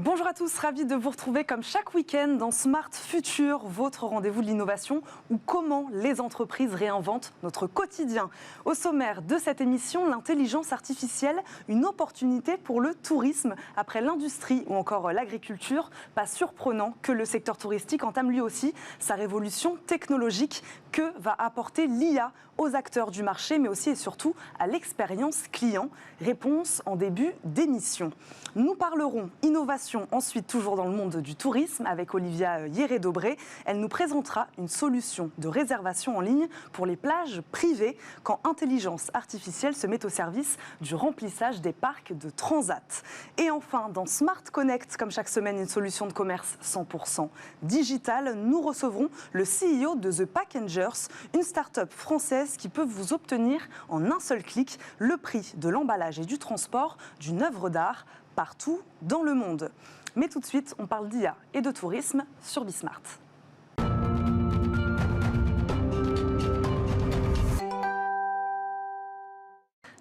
Bonjour à tous, ravi de vous retrouver comme chaque week-end dans Smart Future, votre rendez-vous de l'innovation ou comment les entreprises réinventent notre quotidien. Au sommaire de cette émission, l'intelligence artificielle, une opportunité pour le tourisme. Après l'industrie ou encore l'agriculture, pas surprenant que le secteur touristique entame lui aussi sa révolution technologique. Que va apporter l'IA aux acteurs du marché, mais aussi et surtout à l'expérience client? Réponse en début d'émission. Nous parlerons innovation ensuite, toujours dans le monde du tourisme, avec Olivia Hieré-Dobré. Elle nous présentera une solution de réservation en ligne pour les plages privées quand intelligence artificielle se met au service du remplissage des parcs de transat. Et enfin, dans Smart Connect, comme chaque semaine, une solution de commerce 100% digitale, nous recevrons le CEO de The Packengers, une start-up française qui peut vous obtenir en un seul clic le prix de l'emballage et du transport d'une œuvre d'art partout dans le monde. Mais tout de suite, on parle d'IA et de tourisme sur Bismart.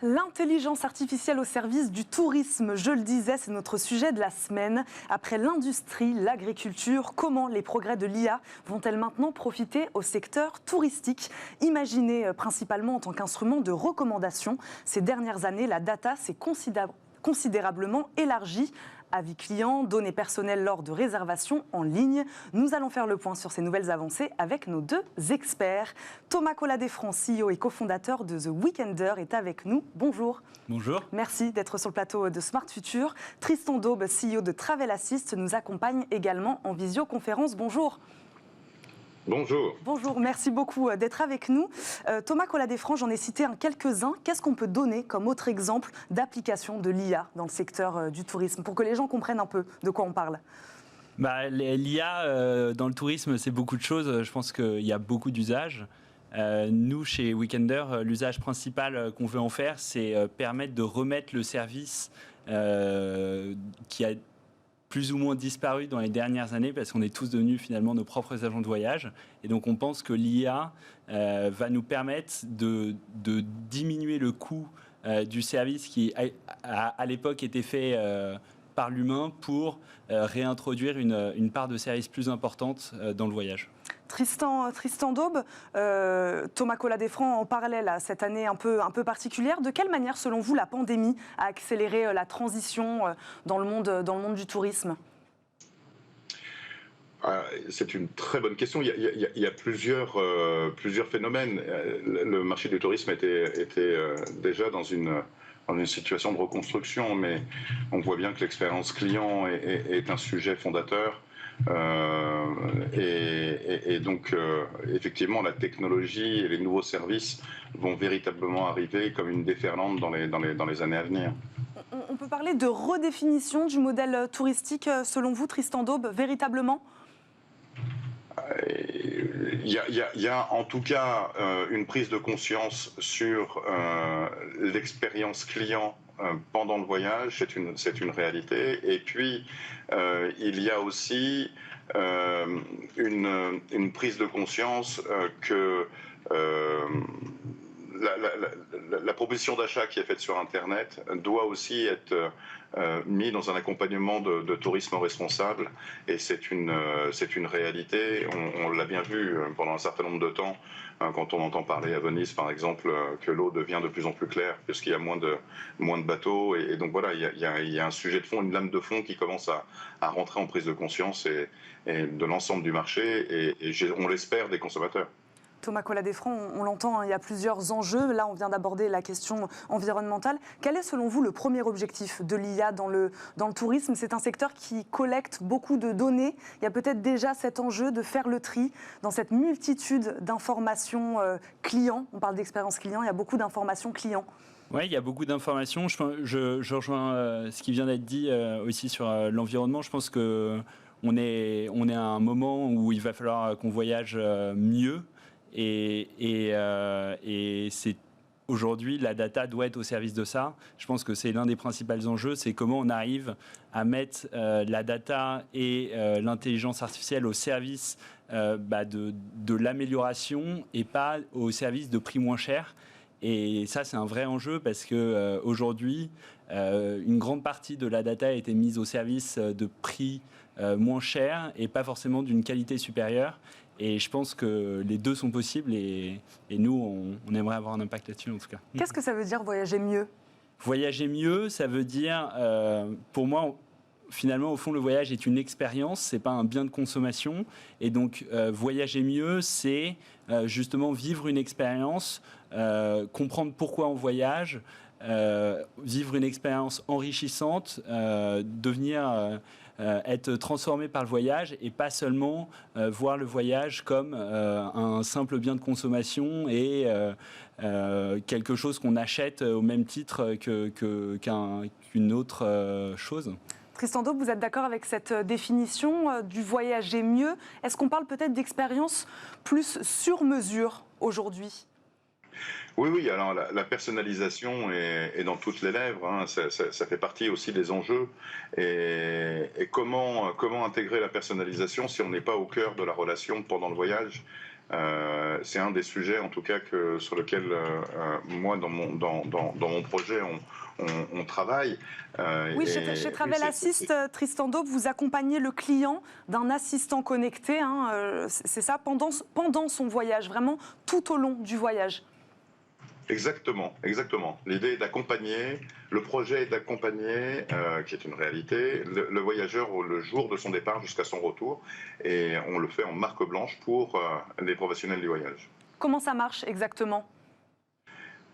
L'intelligence artificielle au service du tourisme, je le disais, c'est notre sujet de la semaine. Après l'industrie, l'agriculture, comment les progrès de l'IA vont-elles maintenant profiter au secteur touristique? Imaginée principalement en tant qu'instrument de recommandation, ces dernières années, la data s'est considérablement élargie. Avis clients, données personnelles lors de réservations en ligne. Nous allons faire le point sur ces nouvelles avancées avec nos deux experts. Thomas Collat-Desfrancs, CEO et cofondateur de The Weekender, est avec nous. Bonjour. Bonjour. Merci d'être sur le plateau de Smart Future. Tristan Daube, CEO de Travel Assist, nous accompagne également en visioconférence. Bonjour. Bonjour. Bonjour, merci beaucoup d'être avec nous. Thomas Collat-Desfrancs, j'en ai cité quelques-uns. Qu'est-ce qu'on peut donner comme autre exemple d'application de l'IA dans le secteur du tourisme pour que les gens comprennent un peu de quoi on parle? L'IA dans le tourisme, c'est beaucoup de choses. Je pense qu'il y a beaucoup d'usages. Nous, chez Weekender, l'usage principal qu'on veut en faire, c'est permettre de remettre le service qui a plus ou moins disparu dans les dernières années parce qu'on est tous devenus finalement nos propres agents de voyage. Et donc on pense que l'IA va nous permettre de diminuer le coût du service qui à l'époque était fait par l'humain pour réintroduire une part de service plus importante dans le voyage. Tristan Daube, Thomas Collat-Desfrancs en parlait là, cette année un peu particulière. De quelle manière, selon vous, la pandémie a accéléré la transition dans le monde du tourisme? C'est une très bonne question. Il y a plusieurs phénomènes. Le marché du tourisme était déjà dans une situation de reconstruction, mais on voit bien que l'expérience client est un sujet fondateur. Et donc, effectivement, la technologie et les nouveaux services vont véritablement arriver comme une déferlante dans les années à venir. On peut parler de redéfinition du modèle touristique, selon vous, Tristan Daube, véritablement? Il y a en tout cas une prise de conscience sur l'expérience client pendant le voyage, c'est une réalité. Et puis, il y a aussi une prise de conscience que la proposition d'achat qui est faite sur Internet doit aussi être mise dans un accompagnement de tourisme responsable. Et c'est une réalité. On l'a bien vu pendant un certain nombre de temps, quand on entend parler à Venise, par exemple, que l'eau devient de plus en plus claire, puisqu'il y a moins de bateaux. Et donc voilà, il y a un sujet de fond, une lame de fond qui commence à rentrer en prise de conscience et de l'ensemble du marché et on l'espère des consommateurs. Thomas Collat-Desfrancs, on l'entend, il y a plusieurs enjeux. Là, on vient d'aborder la question environnementale. Quel est, selon vous, le premier objectif de l'IA dans le tourisme? C'est un secteur qui collecte beaucoup de données. Il y a peut-être déjà cet enjeu de faire le tri dans cette multitude d'informations clients. On parle d'expérience client, il y a beaucoup d'informations clients. Oui, il y a beaucoup d'informations. Je rejoins ce qui vient d'être dit aussi sur l'environnement. Je pense qu'on est à un moment où il va falloir qu'on voyage mieux. Et c'est aujourd'hui, la data doit être au service de ça. Je pense que c'est l'un des principaux enjeux, c'est comment on arrive à mettre la data et l'intelligence artificielle au service de l'amélioration et pas au service de prix moins cher. Et ça, c'est un vrai enjeu parce que aujourd'hui, une grande partie de la data a été mise au service de prix moins chers et pas forcément d'une qualité supérieure. Et je pense que les deux sont possibles et nous, on aimerait avoir un impact là-dessus en tout cas. Qu'est-ce que ça veut dire voyager mieux ? Voyager mieux, ça veut dire, pour moi, finalement, au fond, le voyage est une expérience, c'est pas un bien de consommation. Et donc, voyager mieux, c'est justement vivre une expérience, comprendre pourquoi on voyage, vivre une expérience enrichissante, devenir être transformé par le voyage et pas seulement voir le voyage comme un simple bien de consommation et quelque chose qu'on achète au même titre qu'une autre chose. Tristan Daube, vous êtes d'accord avec cette définition du voyager mieux ? Est-ce qu'on parle peut-être d'expérience plus sur mesure aujourd'hui ? Oui, alors la personnalisation est dans toutes les lèvres, hein. Ça fait partie aussi des enjeux. Et comment intégrer la personnalisation si on n'est pas au cœur de la relation pendant le voyage ? C'est un des sujets, en tout cas, sur lequel moi, dans mon projet, on travaille. Oui, chez Travel Assist, Tristan Daube, vous accompagnez le client d'un assistant connecté, hein, c'est ça, pendant son voyage, vraiment tout au long du voyage. Exactement. L'idée est d'accompagner, le projet est d'accompagner, qui est une réalité, le voyageur le jour de son départ jusqu'à son retour. Et on le fait en marque blanche pour les professionnels du voyage. Comment ça marche exactement ?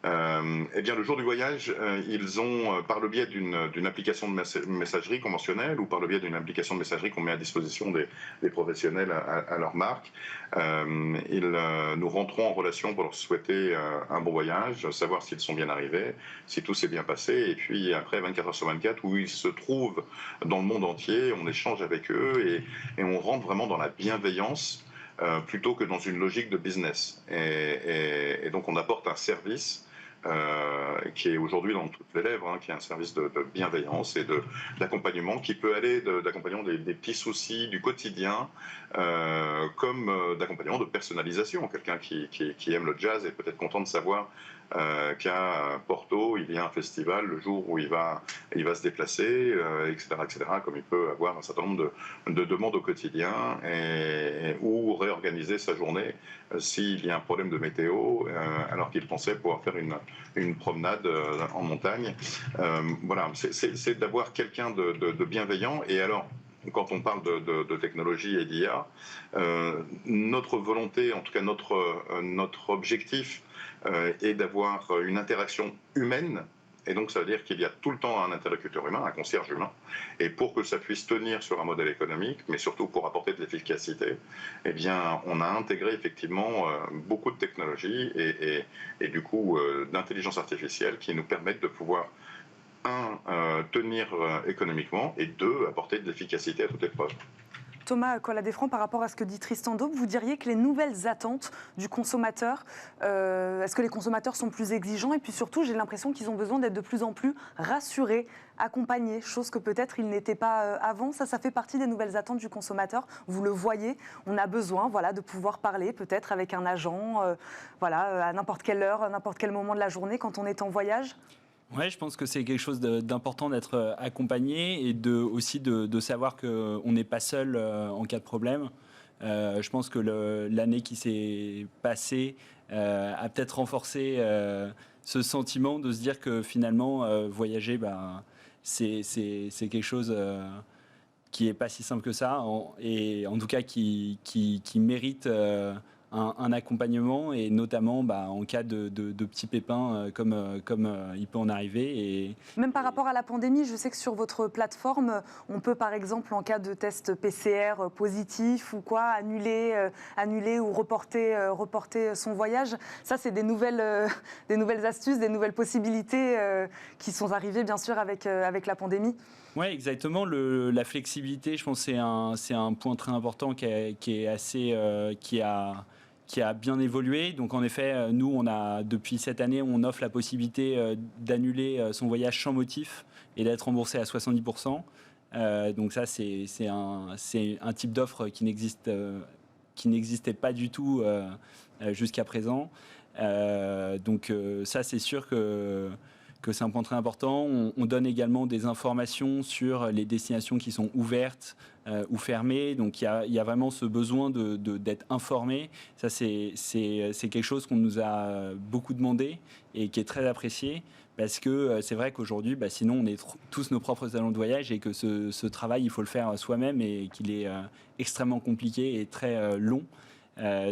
Eh bien, le jour du voyage, ils ont, par le biais d'une application de messagerie conventionnelle ou par le biais d'une application de messagerie qu'on met à disposition des professionnels à leur marque, nous rentrons en relation pour leur souhaiter un bon voyage, savoir s'ils sont bien arrivés, si tout s'est bien passé, et puis après 24 heures sur 24, où ils se trouvent dans le monde entier, on échange avec eux et on rentre vraiment dans la bienveillance plutôt que dans une logique de business. Et donc on apporte un service qui est aujourd'hui dans toutes les lèvres, hein, qui est un service de bienveillance et d'accompagnement qui peut aller d'accompagnement des petits soucis du quotidien comme d'accompagnement de personnalisation. Quelqu'un qui aime le jazz est peut-être content de savoir qu'à Porto, il y a un festival le jour où il va se déplacer, etc., comme il peut avoir un certain nombre de demandes au quotidien ou réorganiser sa journée s'il y a un problème de météo alors qu'il pensait pouvoir faire une promenade en montagne. Voilà, c'est d'avoir quelqu'un de bienveillant. Et alors, quand on parle de technologie et d'IA, notre volonté, en tout cas notre objectif, est d'avoir une interaction humaine. Et donc, ça veut dire qu'il y a tout le temps un interlocuteur humain, un concierge humain. Et pour que ça puisse tenir sur un modèle économique, mais surtout pour apporter de l'efficacité, eh bien, on a intégré effectivement beaucoup de technologies et du coup d'intelligence artificielle qui nous permettent de pouvoir tenir économiquement et deux, apporter de l'efficacité à toute épreuve. Thomas Collat-Desfrancs, par rapport à ce que dit Tristan Daube, vous diriez que les nouvelles attentes du consommateur, est-ce que les consommateurs sont plus exigeants ? Et puis surtout, j'ai l'impression qu'ils ont besoin d'être de plus en plus rassurés, accompagnés, chose que peut-être ils n'étaient pas avant. Ça fait partie des nouvelles attentes du consommateur. Vous le voyez, on a besoin de pouvoir parler peut-être avec un agent à n'importe quelle heure, à n'importe quel moment de la journée quand on est en voyage. Ouais, je pense que c'est quelque chose d'important d'être accompagné et aussi de savoir qu'on n'est pas seul en cas de problème. Je pense que l'année qui s'est passée a peut-être renforcé ce sentiment de se dire que finalement, voyager, c'est quelque chose qui n'est pas si simple que ça, et en tout cas qui mérite un accompagnement, et notamment en cas de petits pépins comme il peut en arriver. Et même par rapport à la pandémie, je sais que sur votre plateforme, on peut par exemple, en cas de test PCR positif ou quoi, annuler ou reporter son voyage. Ça, c'est des nouvelles astuces, des nouvelles possibilités qui sont arrivées bien sûr avec la pandémie. Oui, exactement. La flexibilité, je pense, c'est un point très important qui a bien évolué. Donc en effet, nous, depuis cette année, on offre la possibilité d'annuler son voyage sans motif et d'être remboursé à 70%. Donc ça, c'est un type d'offre qui n'existait pas du tout jusqu'à présent. Donc ça, c'est sûr que c'est un point très important. On donne également des informations sur les destinations qui sont ouvertes ou fermées. Donc il y a vraiment ce besoin d'être informé. Ça, c'est quelque chose qu'on nous a beaucoup demandé et qui est très apprécié. Parce que c'est vrai qu'aujourd'hui, sinon on est tous nos propres agents de voyage et que ce travail, il faut le faire soi-même et qu'il est extrêmement compliqué et très long.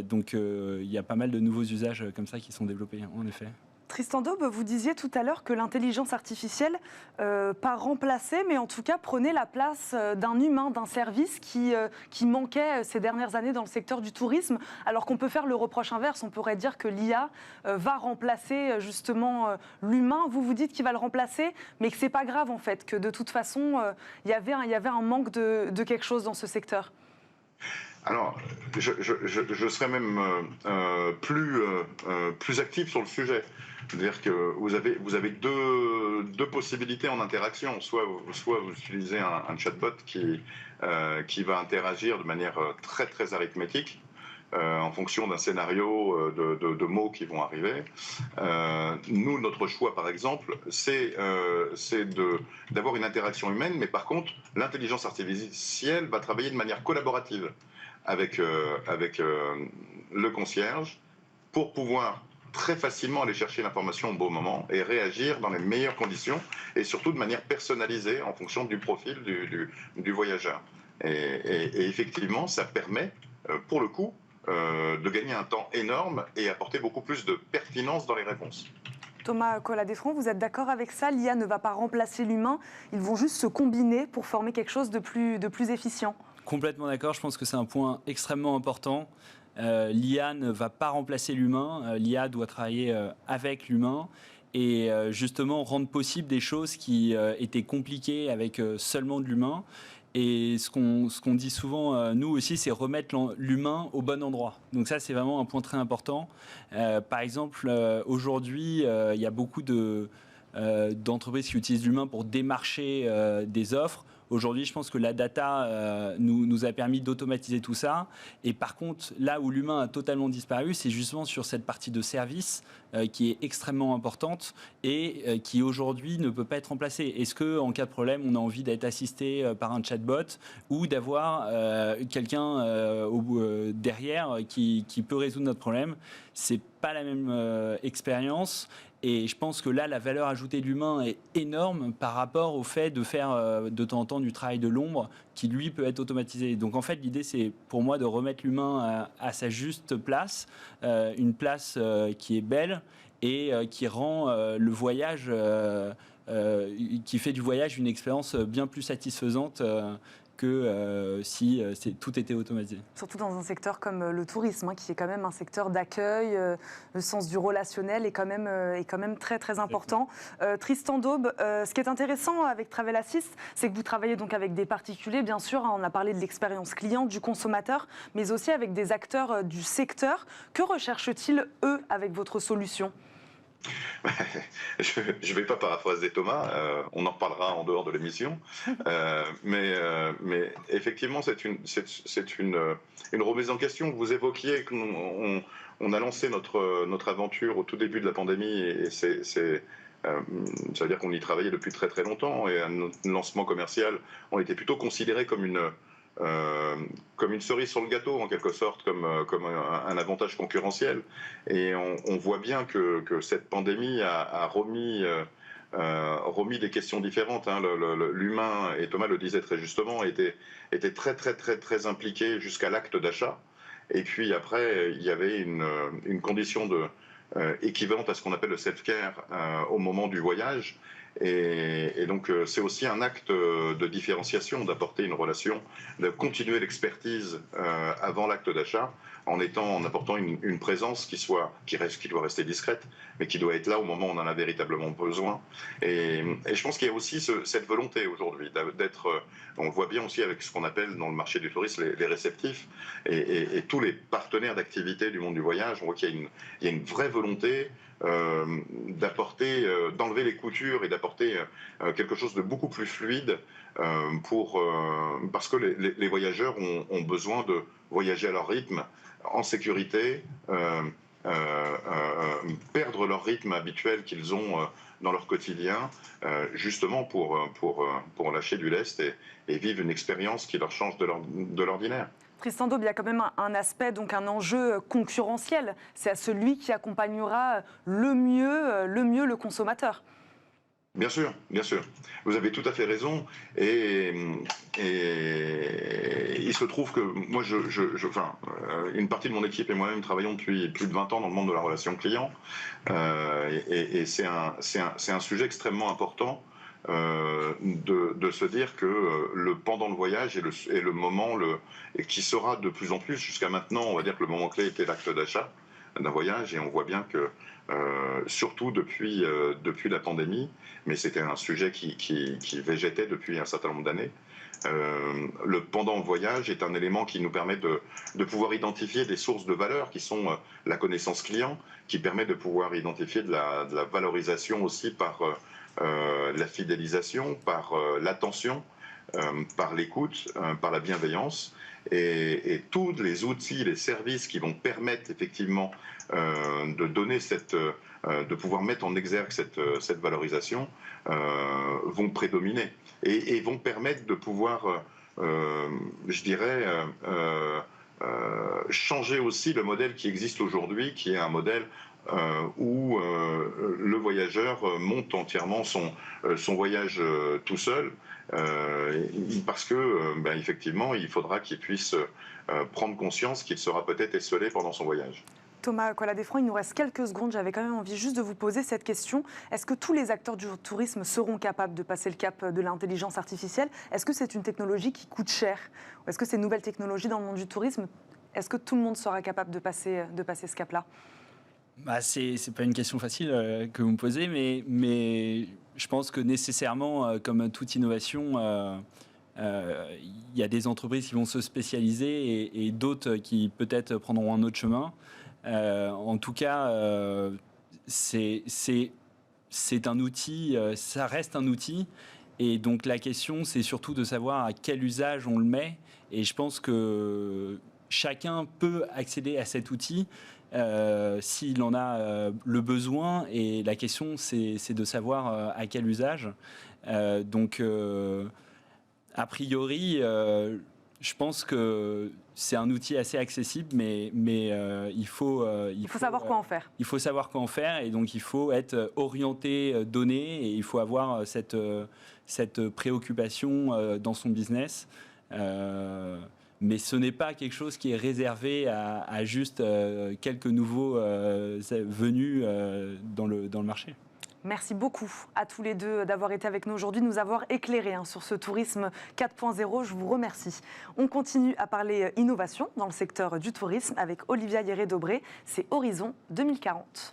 Donc il y a pas mal de nouveaux usages comme ça qui sont développés, en effet. Tristan Daube, vous disiez tout à l'heure que l'intelligence artificielle, pas remplaçait, mais en tout cas prenait la place d'un humain, d'un service qui manquait ces dernières années dans le secteur du tourisme, alors qu'on peut faire le reproche inverse. On pourrait dire que l'IA va remplacer justement l'humain. Vous dites qu'il va le remplacer, mais que c'est pas grave en fait, que de toute façon, il y avait un manque de quelque chose dans ce secteur. Alors, je serais même plus actif sur le sujet. C'est-à-dire que vous avez deux possibilités en interaction. Soit vous utilisez un chatbot qui va interagir de manière très, très arithmétique, en fonction d'un scénario de mots qui vont arriver. Nous, notre choix, par exemple, c'est d'avoir une interaction humaine, mais par contre, l'intelligence artificielle va travailler de manière collaborative avec le concierge pour pouvoir très facilement aller chercher l'information au bon moment et réagir dans les meilleures conditions et surtout de manière personnalisée en fonction du profil du voyageur. Et effectivement, ça permet, pour le coup, de gagner un temps énorme et apporter beaucoup plus de pertinence dans les réponses. Thomas Collat-Desfrancs, vous êtes d'accord avec ça? L'IA ne va pas remplacer l'humain, ils vont juste se combiner pour former quelque chose de plus efficient. Complètement d'accord, je pense que c'est un point extrêmement important. L'IA ne va pas remplacer l'humain, l'IA doit travailler avec l'humain et justement rendre possible des choses qui étaient compliquées avec seulement de l'humain. Et ce qu'on dit souvent, nous aussi, c'est remettre l'humain au bon endroit. Donc ça, c'est vraiment un point très important. Par exemple, aujourd'hui, il y a beaucoup d'entreprises qui utilisent l'humain pour démarcher des offres. Aujourd'hui, je pense que la data nous a permis d'automatiser tout ça. Et par contre, là où l'humain a totalement disparu, c'est justement sur cette partie de service qui est extrêmement importante et qui aujourd'hui ne peut pas être remplacée. Est-ce qu'en cas de problème, on a envie d'être assisté par un chatbot ou d'avoir quelqu'un derrière qui peut résoudre notre problème? C'est pas la même expérience. Et je pense que là, la valeur ajoutée de l'humain est énorme par rapport au fait de faire de temps en temps du travail de l'ombre qui, lui, peut être automatisé. Donc, en fait, l'idée, c'est pour moi de remettre l'humain à sa juste place, une place qui est belle et qui rend le voyage, qui fait du voyage une expérience bien plus satisfaisante que si tout était automatisé. Surtout dans un secteur comme le tourisme, qui est quand même un secteur d'accueil, le sens du relationnel est quand même très très important. Tristan Daube, ce qui est intéressant avec Travel Assist, c'est que vous travaillez donc avec des particuliers, bien sûr, on a parlé de l'expérience client, du consommateur, mais aussi avec des acteurs du secteur. Que recherchent-ils, eux, avec votre solution ? Je ne vais pas paraphraser Thomas, on en reparlera en dehors de l'émission, mais effectivement c'est une remise en question. Vous évoquiez qu'on a lancé notre aventure au tout début de la pandémie et ça veut dire qu'on y travaillait depuis très très longtemps et à notre lancement commercial on était plutôt considéré comme une cerise sur le gâteau en quelque sorte, comme un avantage concurrentiel. Et on voit bien que cette pandémie a remis des questions différentes. L'humain, et Thomas le disait très justement, était très très très très impliqué jusqu'à l'acte d'achat. Et puis après, il y avait une condition équivalente à ce qu'on appelle le self-care au moment du voyage. Et donc c'est aussi un acte de différenciation, d'apporter une relation, de continuer l'expertise avant l'acte d'achat, en apportant une présence qui doit rester discrète, mais qui doit être là au moment où on en a véritablement besoin. Et je pense qu'il y a aussi cette volonté aujourd'hui d'être, on le voit bien aussi avec ce qu'on appelle dans le marché du tourisme les réceptifs et tous les partenaires d'activité du monde du voyage. On voit qu'il y a une vraie volonté d'enlever les coutures et d'apporter quelque chose de beaucoup plus fluide parce que les voyageurs ont besoin de voyager à leur rythme, en sécurité, perdre leur rythme habituel qu'ils ont dans leur quotidien, justement pour lâcher du lest et vivre une expérience qui leur change de l'ordinaire. Tristan Daube, il y a quand même un aspect, donc un enjeu concurrentiel. C'est à celui qui accompagnera le mieux le consommateur. Bien sûr, bien sûr. Vous avez tout à fait raison. Et il se trouve que moi, une partie de mon équipe et moi-même travaillons depuis plus de 20 ans dans le monde de la relation client. Et c'est un sujet extrêmement important de se dire que pendant le voyage est le moment et qui sera de plus en plus, jusqu'à maintenant, on va dire que le moment clé était l'acte d'achat d'un voyage, et on voit bien que surtout depuis la pandémie, mais c'était un sujet qui végétait depuis un certain nombre d'années. Pendant le voyage est un élément qui nous permet de pouvoir identifier des sources de valeur qui sont la connaissance client, qui permet de pouvoir identifier de la valorisation aussi par la fidélisation, par l'attention, par l'écoute, par la bienveillance. Et tous les outils, les services qui vont permettre effectivement de donner de pouvoir mettre en exergue cette valorisation vont prédominer et vont permettre de pouvoir, je dirais, changer aussi le modèle qui existe aujourd'hui, qui est un modèle où le voyageur monte entièrement son voyage tout seul. Parce que, effectivement, il faudra qu'il puisse prendre conscience qu'il sera peut-être esseulé pendant son voyage. Thomas Collat-Desfrands, il nous reste quelques secondes. J'avais quand même envie juste de vous poser cette question. Est-ce que tous les acteurs du tourisme seront capables de passer le cap de l'intelligence artificielle? Est-ce que c'est une technologie qui coûte cher? Ou est-ce que ces nouvelles technologies dans le monde du tourisme, est-ce que tout le monde sera capable de passer ce cap-là? C'est pas une question facile que vous me posez, mais je pense que nécessairement, comme toute innovation, il y a des entreprises qui vont se spécialiser et d'autres qui peut-être prendront un autre chemin. En tout cas, c'est un outil, ça reste un outil. Et donc la question, c'est surtout de savoir à quel usage on le met. Et je pense que chacun peut accéder à cet outil s'il en a le besoin. Et la question, c'est de savoir à quel usage. Donc, a priori, je pense que c'est un outil assez accessible, mais il faut savoir quoi en faire. Il faut savoir quoi en faire, et donc il faut être orienté données, et il faut avoir cette préoccupation dans son business. Mais ce n'est pas quelque chose qui est réservé à juste quelques nouveaux venus dans le marché. Merci beaucoup à tous les deux d'avoir été avec nous aujourd'hui, de nous avoir éclairés sur ce tourisme 4.0. Je vous remercie. On continue à parler innovation dans le secteur du tourisme avec Olivia Hierret-Dobré. C'est Horizon 2040.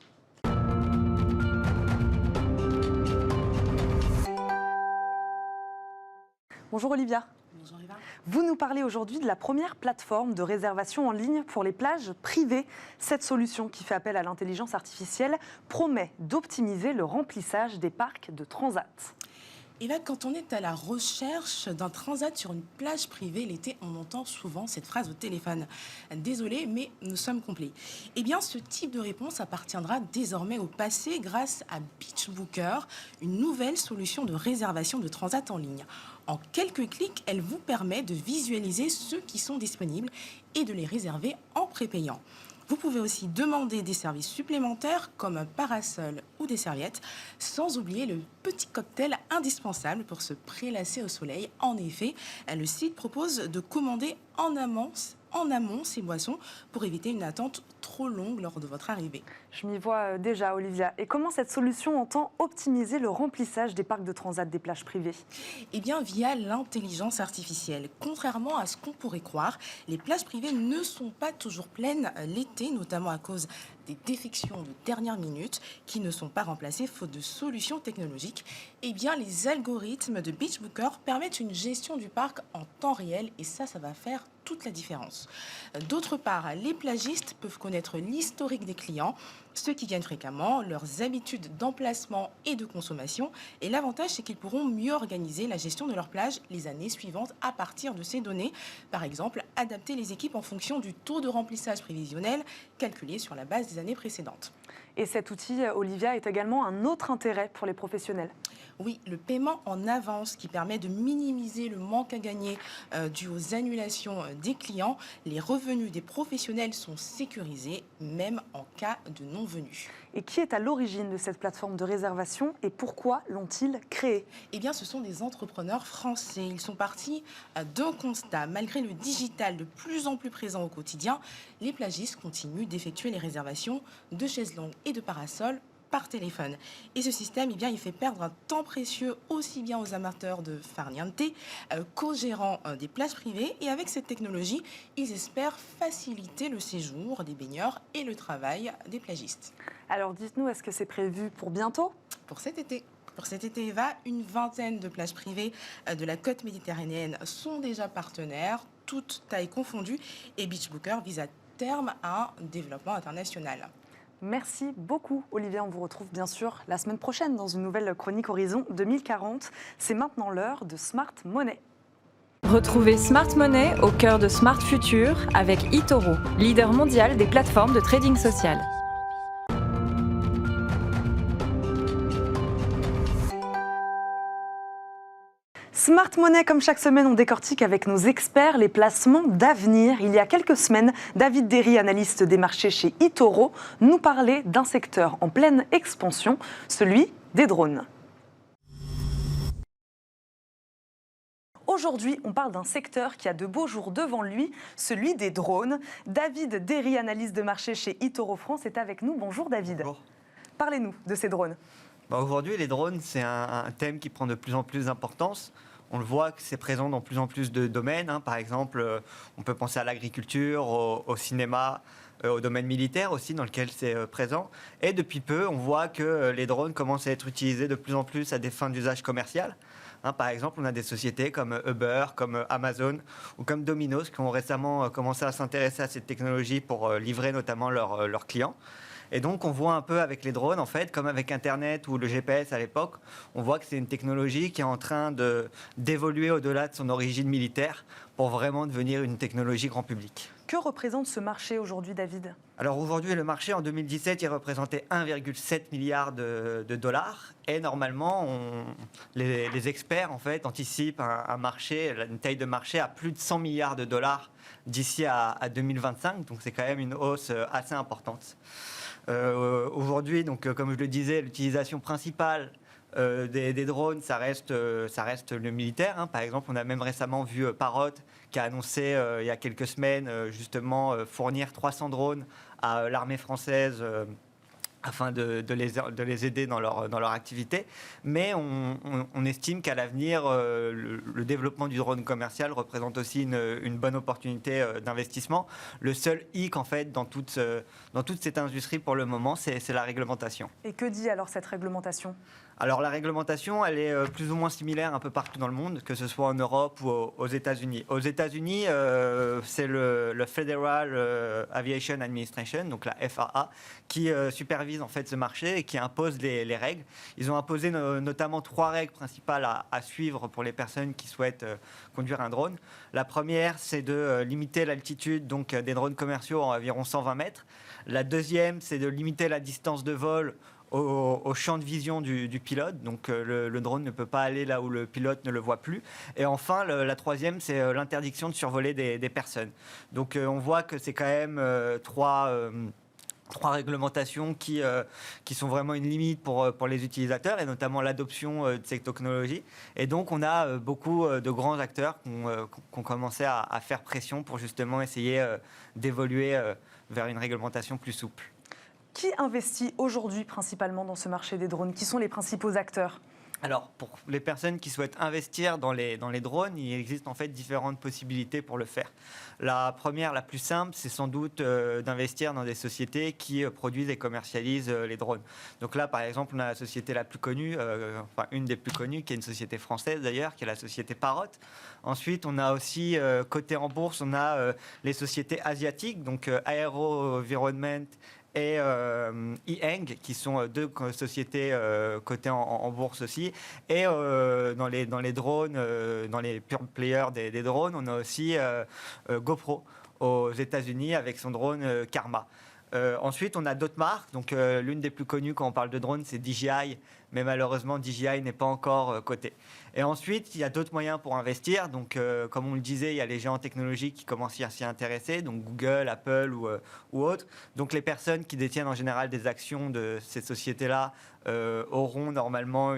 Bonjour Olivia. Bonjour Eva. Vous nous parlez aujourd'hui de la première plateforme de réservation en ligne pour les plages privées. Cette solution qui fait appel à l'intelligence artificielle promet d'optimiser le remplissage des parcs de transat. Et là, quand on est à la recherche d'un transat sur une plage privée l'été, on entend souvent cette phrase au téléphone. Désolé, mais nous sommes complets. Eh bien, ce type de réponse appartiendra désormais au passé grâce à Beach Booker, une nouvelle solution de réservation de transat en ligne. En quelques clics, elle vous permet de visualiser ceux qui sont disponibles et de les réserver en prépayant. Vous pouvez aussi demander des services supplémentaires comme un parasol ou des serviettes, sans oublier le petit cocktail indispensable pour se prélasser au soleil. En effet, le site propose de commander en amont ces boissons pour éviter une attente trop longue lors de votre arrivée. Je m'y vois déjà, Olivia. Et comment cette solution entend optimiser le remplissage des parcs de transat des plages privées? Eh bien, via l'intelligence artificielle. Contrairement à ce qu'on pourrait croire, les plages privées ne sont pas toujours pleines l'été, notamment à cause des défections de dernière minute qui ne sont pas remplacées faute de solutions technologiques. Eh bien, les algorithmes de Beach Booker permettent une gestion du parc en temps réel et ça va faire toute la différence. D'autre part, les plagistes peuvent connaître l'historique des clients ceux qui gagnent fréquemment, leurs habitudes d'emplacement et de consommation. Et l'avantage, c'est qu'ils pourront mieux organiser la gestion de leur plage les années suivantes à partir de ces données. Par exemple, adapter les équipes en fonction du taux de remplissage prévisionnel calculé sur la base des années précédentes. Et cet outil, Olivia, est également un autre intérêt pour les professionnels. Oui, le paiement en avance qui permet de minimiser le manque à gagner dû aux annulations des clients. Les revenus des professionnels sont sécurisés, même en cas de non-venue. Et qui est à l'origine de cette plateforme de réservation et pourquoi l'ont-ils créée? Eh bien, ce sont des entrepreneurs français. Ils sont partis d'un constat. Malgré le digital de plus en plus présent au quotidien, les plagistes continuent d'effectuer les réservations de chaises longues et de parasols par téléphone. Et ce système, eh bien, il fait perdre un temps précieux aussi bien aux amateurs de farniente qu'aux gérants des plages privées. Et avec cette technologie, ils espèrent faciliter le séjour des baigneurs et le travail des plagistes. Alors dites-nous, est-ce que c'est prévu pour bientôt? Pour cet été. Pour cet été, Eva, une vingtaine de plages privées de la côte méditerranéenne sont déjà partenaires, toutes tailles confondues, et Beach Booker vise à terme un développement international. Merci beaucoup, Olivier. On vous retrouve bien sûr la semaine prochaine dans une nouvelle chronique Horizon 2040. C'est maintenant l'heure de Smart Money. Retrouvez Smart Money au cœur de Smart Future avec eToro, leader mondial des plateformes de trading social. Smart Money, comme chaque semaine, on décortique avec nos experts les placements d'avenir. Il y a quelques semaines, David Derry, analyste des marchés chez eToro, nous parlait d'un secteur en pleine expansion, celui des drones. Aujourd'hui, on parle d'un secteur qui a de beaux jours devant lui, celui des drones. David Derry, analyste de marché chez eToro France, est avec nous. Bonjour David. Bonjour. Parlez-nous de ces drones. Aujourd'hui, les drones, c'est un thème qui prend de plus en plus d'importance. On le voit que c'est présent dans plus en plus de domaines. Par exemple, on peut penser à l'agriculture, au cinéma, au domaine militaire aussi, dans lequel c'est présent. Et depuis peu, on voit que les drones commencent à être utilisés de plus en plus à des fins d'usage commercial. Par exemple, on a des sociétés comme Uber, comme Amazon ou comme Domino's qui ont récemment commencé à s'intéresser à cette technologie pour livrer notamment leurs clients. Et donc, on voit un peu avec les drones, en fait, comme avec Internet ou le GPS à l'époque, on voit que c'est une technologie qui est en train d'évoluer au-delà de son origine militaire pour vraiment devenir une technologie grand public. Que représente ce marché aujourd'hui, David ? Alors aujourd'hui, le marché en 2017, il représentait 1,7 milliard de dollars. Et normalement, les experts en fait, anticipent un marché, une taille de marché à plus de 100 milliards de dollars d'ici à 2025. Donc c'est quand même une hausse assez importante. Aujourd'hui, donc, comme je le disais, l'utilisation principale des drones, ça reste le militaire. Par exemple, on a même récemment vu Parrot qui a annoncé il y a quelques semaines justement fournir 300 drones à l'armée française afin de les aider dans leur activité. Mais on estime qu'à l'avenir, le développement du drone commercial représente aussi une bonne opportunité d'investissement. Le seul hic, en fait, dans toute cette industrie pour le moment, c'est la réglementation. Et que dit alors cette réglementation ? Alors la réglementation, elle est plus ou moins similaire un peu partout dans le monde, que ce soit en Europe ou aux États-Unis. Aux États-Unis, c'est le Federal Aviation Administration, donc la FAA, qui supervise en fait ce marché et qui impose les règles. Ils ont imposé notamment 3 règles principales à suivre pour les personnes qui souhaitent conduire un drone. La première, c'est de limiter l'altitude donc des drones commerciaux à environ 120 mètres. La deuxième, c'est de limiter la distance de vol au champ de vision du pilote, donc le drone ne peut pas aller là où le pilote ne le voit plus. Et enfin, la troisième, c'est l'interdiction de survoler des personnes. Donc on voit que c'est quand même trois réglementations qui sont vraiment une limite pour les utilisateurs et notamment l'adoption de ces technologies. Et donc on a beaucoup de grands acteurs qui ont commencé à faire pression pour justement essayer d'évoluer vers une réglementation plus souple. Qui investit aujourd'hui principalement dans ce marché des drones ? Qui sont les principaux acteurs ? Alors, pour les personnes qui souhaitent investir dans les drones, il existe en fait différentes possibilités pour le faire. La première, la plus simple, c'est sans doute d'investir dans des sociétés qui produisent et commercialisent les drones. Donc là, par exemple, on a la société la plus connue, enfin une des plus connues, qui est une société française d'ailleurs, qui est la société Parrot. Ensuite, on a aussi, coté en bourse, on a les sociétés asiatiques, donc AeroVironment et E-Eng, qui sont deux sociétés cotées en bourse aussi. Et dans les drones, dans les pure players des drones, on a aussi GoPro aux États-Unis avec son drone Karma. Ensuite, on a d'autres marques. Donc, l'une des plus connues quand on parle de drone, c'est DJI. Mais malheureusement, DJI n'est pas encore coté. Et ensuite, il y a d'autres moyens pour investir. Donc, comme on le disait, il y a les géants technologiques qui commencent à s'y intéresser, donc Google, Apple ou autres. Donc, les personnes qui détiennent en général des actions de ces sociétés-là auront normalement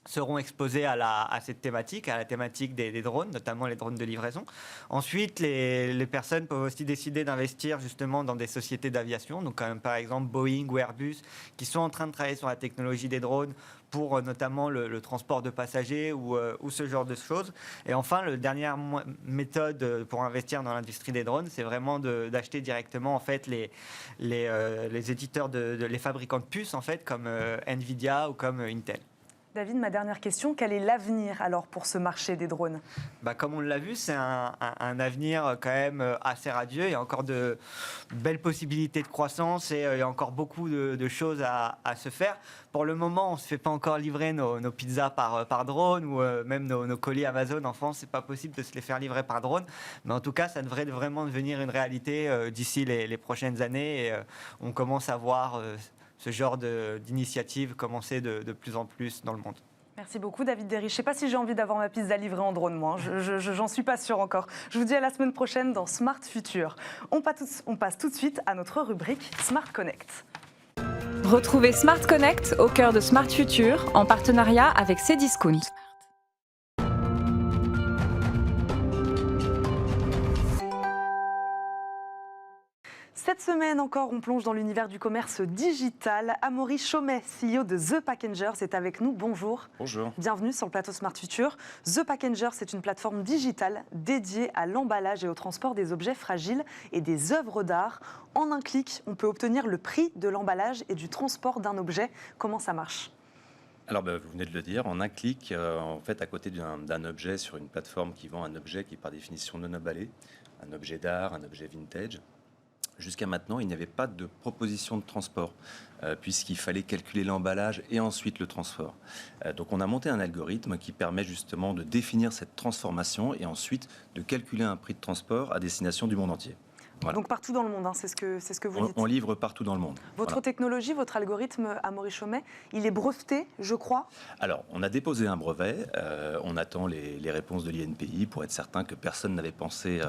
seront exposés à cette thématique, à la thématique des drones, notamment les drones de livraison. Ensuite, les personnes peuvent aussi décider d'investir justement dans des sociétés d'aviation, donc par exemple Boeing ou Airbus, qui sont en train de travailler sur la technologie des drones pour notamment le transport de passagers ou ce genre de choses. Et enfin, la dernière méthode pour investir dans l'industrie des drones, c'est vraiment d'acheter directement en fait les éditeurs, les fabricants de puces en fait, comme Nvidia ou comme Intel. David, ma dernière question, quel est l'avenir alors pour ce marché des drones ? Comme on l'a vu, c'est un avenir quand même assez radieux. Il y a encore de belles possibilités de croissance et il y a encore beaucoup de choses à se faire. Pour le moment, on ne se fait pas encore livrer nos pizzas par drone ou même nos colis Amazon en France. Ce n'est pas possible de se les faire livrer par drone. Mais en tout cas, ça devrait vraiment devenir une réalité d'ici les prochaines années. Et on commence à voir ce genre d'initiative commencer de plus en plus dans le monde. Merci beaucoup David Derry. Je ne sais pas si j'ai envie d'avoir ma pizza livrée en drone, moi. J'en suis pas sûre encore. Je vous dis à la semaine prochaine dans Smart Future. On passe tout de suite à notre rubrique Smart Connect. Retrouvez Smart Connect au cœur de Smart Future en partenariat avec Cdiscount. Cette semaine encore, on plonge dans l'univers du commerce digital. Amaury Chaumet, CEO de The Packengers, est avec nous. Bonjour. Bonjour. Bienvenue sur le plateau Smart Future. The Packengers, c'est une plateforme digitale dédiée à l'emballage et au transport des objets fragiles et des œuvres d'art. En un clic, on peut obtenir le prix de l'emballage et du transport d'un objet. Comment ça marche ? Alors, vous venez de le dire, en un clic, en fait, à côté d'un objet sur une plateforme qui vend un objet qui est par définition non emballé, un objet d'art, un objet vintage. Jusqu'à maintenant, il n'y avait pas de proposition de transport, puisqu'il fallait calculer l'emballage et ensuite le transport. Donc on a monté un algorithme qui permet justement de définir cette transformation et ensuite de calculer un prix de transport à destination du monde entier. Voilà. Donc partout dans le monde, c'est ce que vous dites. On livre partout dans le monde. Votre technologie, votre algorithme, Amaury Chaumet, il est breveté, je crois. Alors, on a déposé un brevet. On attend les réponses de l'INPI pour être certain que personne n'avait pensé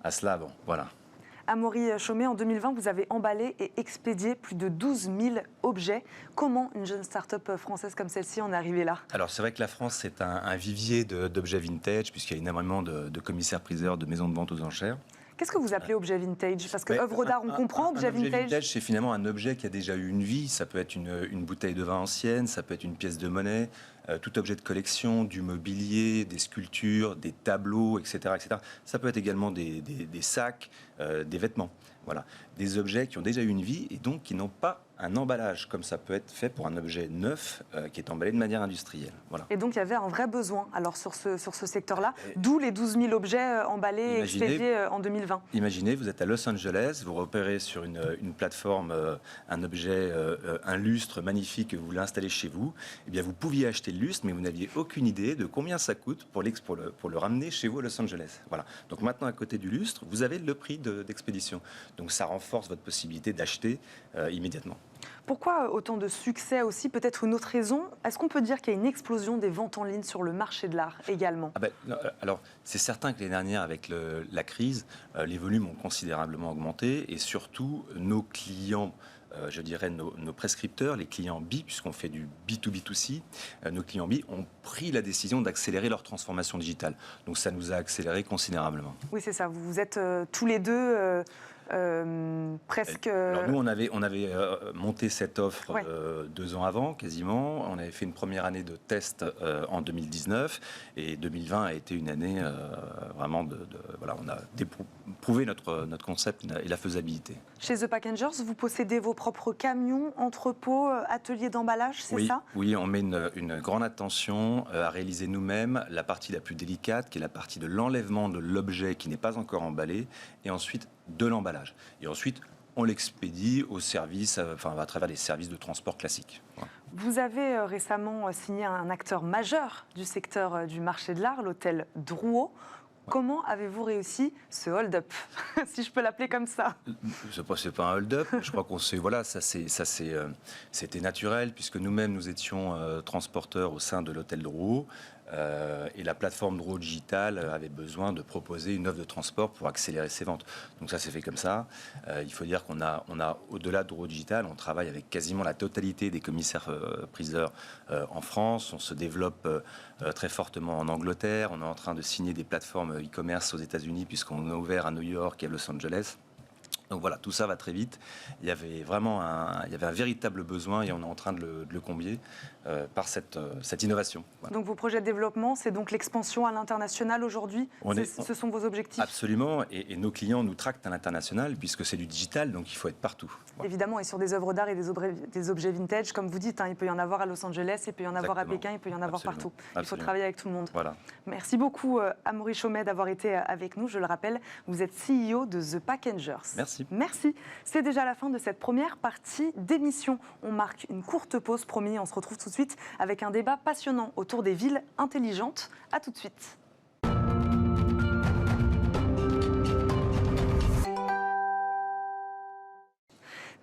à cela avant. Voilà. Amaury Chaumet, en 2020, vous avez emballé et expédié plus de 12 000 objets. Comment une jeune start-up française comme celle-ci en est arrivée là ? Alors, c'est vrai que la France, c'est un vivier d'objets vintage, puisqu'il y a énormément de commissaires-priseurs, de maisons de vente aux enchères. Qu'est-ce que vous appelez objet vintage ? Parce que œuvre d'art, on comprend, objet vintage. C'est finalement un objet qui a déjà eu une vie. Ça peut être une bouteille de vin ancienne, ça peut être une pièce de monnaie, tout objet de collection, du mobilier, des sculptures, des tableaux, etc. etc. Ça peut être également des sacs, des vêtements. Voilà. Des objets qui ont déjà eu une vie et donc qui n'ont pas un emballage, comme ça peut être fait pour un objet neuf qui est emballé de manière industrielle. Voilà. Et donc il y avait un vrai besoin alors, sur ce secteur-là, d'où les 12 000 objets emballés et expédiés en 2020. Imaginez, vous êtes à Los Angeles, vous repérez sur une plateforme un objet, un lustre magnifique que vous voulez installer chez vous. Eh bien, vous pouviez acheter le lustre, mais vous n'aviez aucune idée de combien ça coûte pour le ramener chez vous à Los Angeles. Voilà. Donc maintenant, à côté du lustre, vous avez le prix d'expédition. Donc ça renforce votre possibilité d'acheter immédiatement. Pourquoi autant de succès aussi ? Peut-être une autre raison ? Est-ce qu'on peut dire qu'il y a une explosion des ventes en ligne sur le marché de l'art également ? Alors, c'est certain que l'année dernière, avec la crise, les volumes ont considérablement augmenté et surtout, nos clients, je dirais nos prescripteurs, les clients B, puisqu'on fait du B2B2C, nos clients B ont pris la décision d'accélérer leur transformation digitale. Donc, ça nous a accéléré considérablement. Oui, c'est ça. Vous êtes tous les deux... presque... Alors nous, on avait monté cette offre 2 ans avant, quasiment. On avait fait une première année de test en 2019 et 2020 a été une année vraiment voilà, on a prouvé notre concept et la faisabilité. Chez The Packengers, vous possédez vos propres camions, entrepôts, ateliers d'emballage, c'est ça ? Oui, on met une grande attention à réaliser nous-mêmes la partie la plus délicate, qui est la partie de l'enlèvement de l'objet qui n'est pas encore emballé, et ensuite de l'emballage. Et ensuite, on l'expédie au service, à travers les services de transport classiques. Voilà. Vous avez récemment signé un acteur majeur du secteur du marché de l'art, l'hôtel Drouot. Comment avez-vous réussi ce hold-up, si je peux l'appeler comme ça? C'est pas un hold-up. Je crois qu'on sait, voilà, c'était naturel puisque nous-mêmes nous étions transporteurs au sein de l'hôtel Drouot. Et la plateforme Drouot Digital avait besoin de proposer une offre de transport pour accélérer ses ventes. Donc ça s'est fait comme ça. Il faut dire qu'on a au-delà de Drouot Digital, on travaille avec quasiment la totalité des commissaires-priseurs en France. On se développe très fortement en Angleterre. On est en train de signer des plateformes e-commerce aux États-Unis puisqu'on a ouvert à New York et à Los Angeles. Donc voilà, tout ça va très vite. Il y avait un véritable besoin et on est en train de le combler par cette innovation. Voilà. Donc vos projets de développement, c'est donc l'expansion à l'international aujourd'hui? Ce sont vos objectifs? Absolument, et nos clients nous tractent à l'international puisque c'est du digital, donc il faut être partout. Voilà. Évidemment, et sur des œuvres d'art et des objets vintage, comme vous dites, il peut y en avoir à Los Angeles, il peut y en avoir à Pékin, il peut y en avoir partout. Il faut travailler avec tout le monde. Voilà. Merci beaucoup Amaury Chaumet d'avoir été avec nous. Je le rappelle, vous êtes CEO de The Packagers. Merci. Merci. C'est déjà la fin de cette première partie d'émission. On marque une courte pause, promis. On se retrouve tout de suite avec un débat passionnant autour des villes intelligentes. À tout de suite.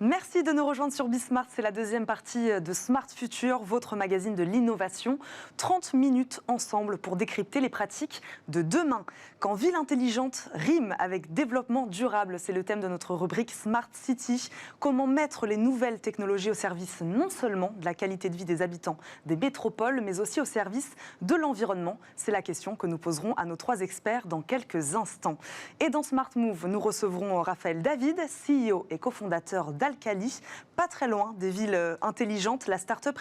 Merci de nous rejoindre sur Bismart. C'est la deuxième partie de Smart Future, votre magazine de l'innovation. 30 minutes ensemble pour décrypter les pratiques de demain. Quand ville intelligente rime avec développement durable, c'est le thème de notre rubrique Smart City. Comment mettre les nouvelles technologies au service non seulement de la qualité de vie des habitants des métropoles, mais aussi au service de l'environnement? C'est la question que nous poserons à nos 3 experts dans quelques instants. Et dans Smart Move, nous recevrons Raphaël David, CEO et cofondateur d'Alcali. Pas très loin des villes intelligentes, la start-up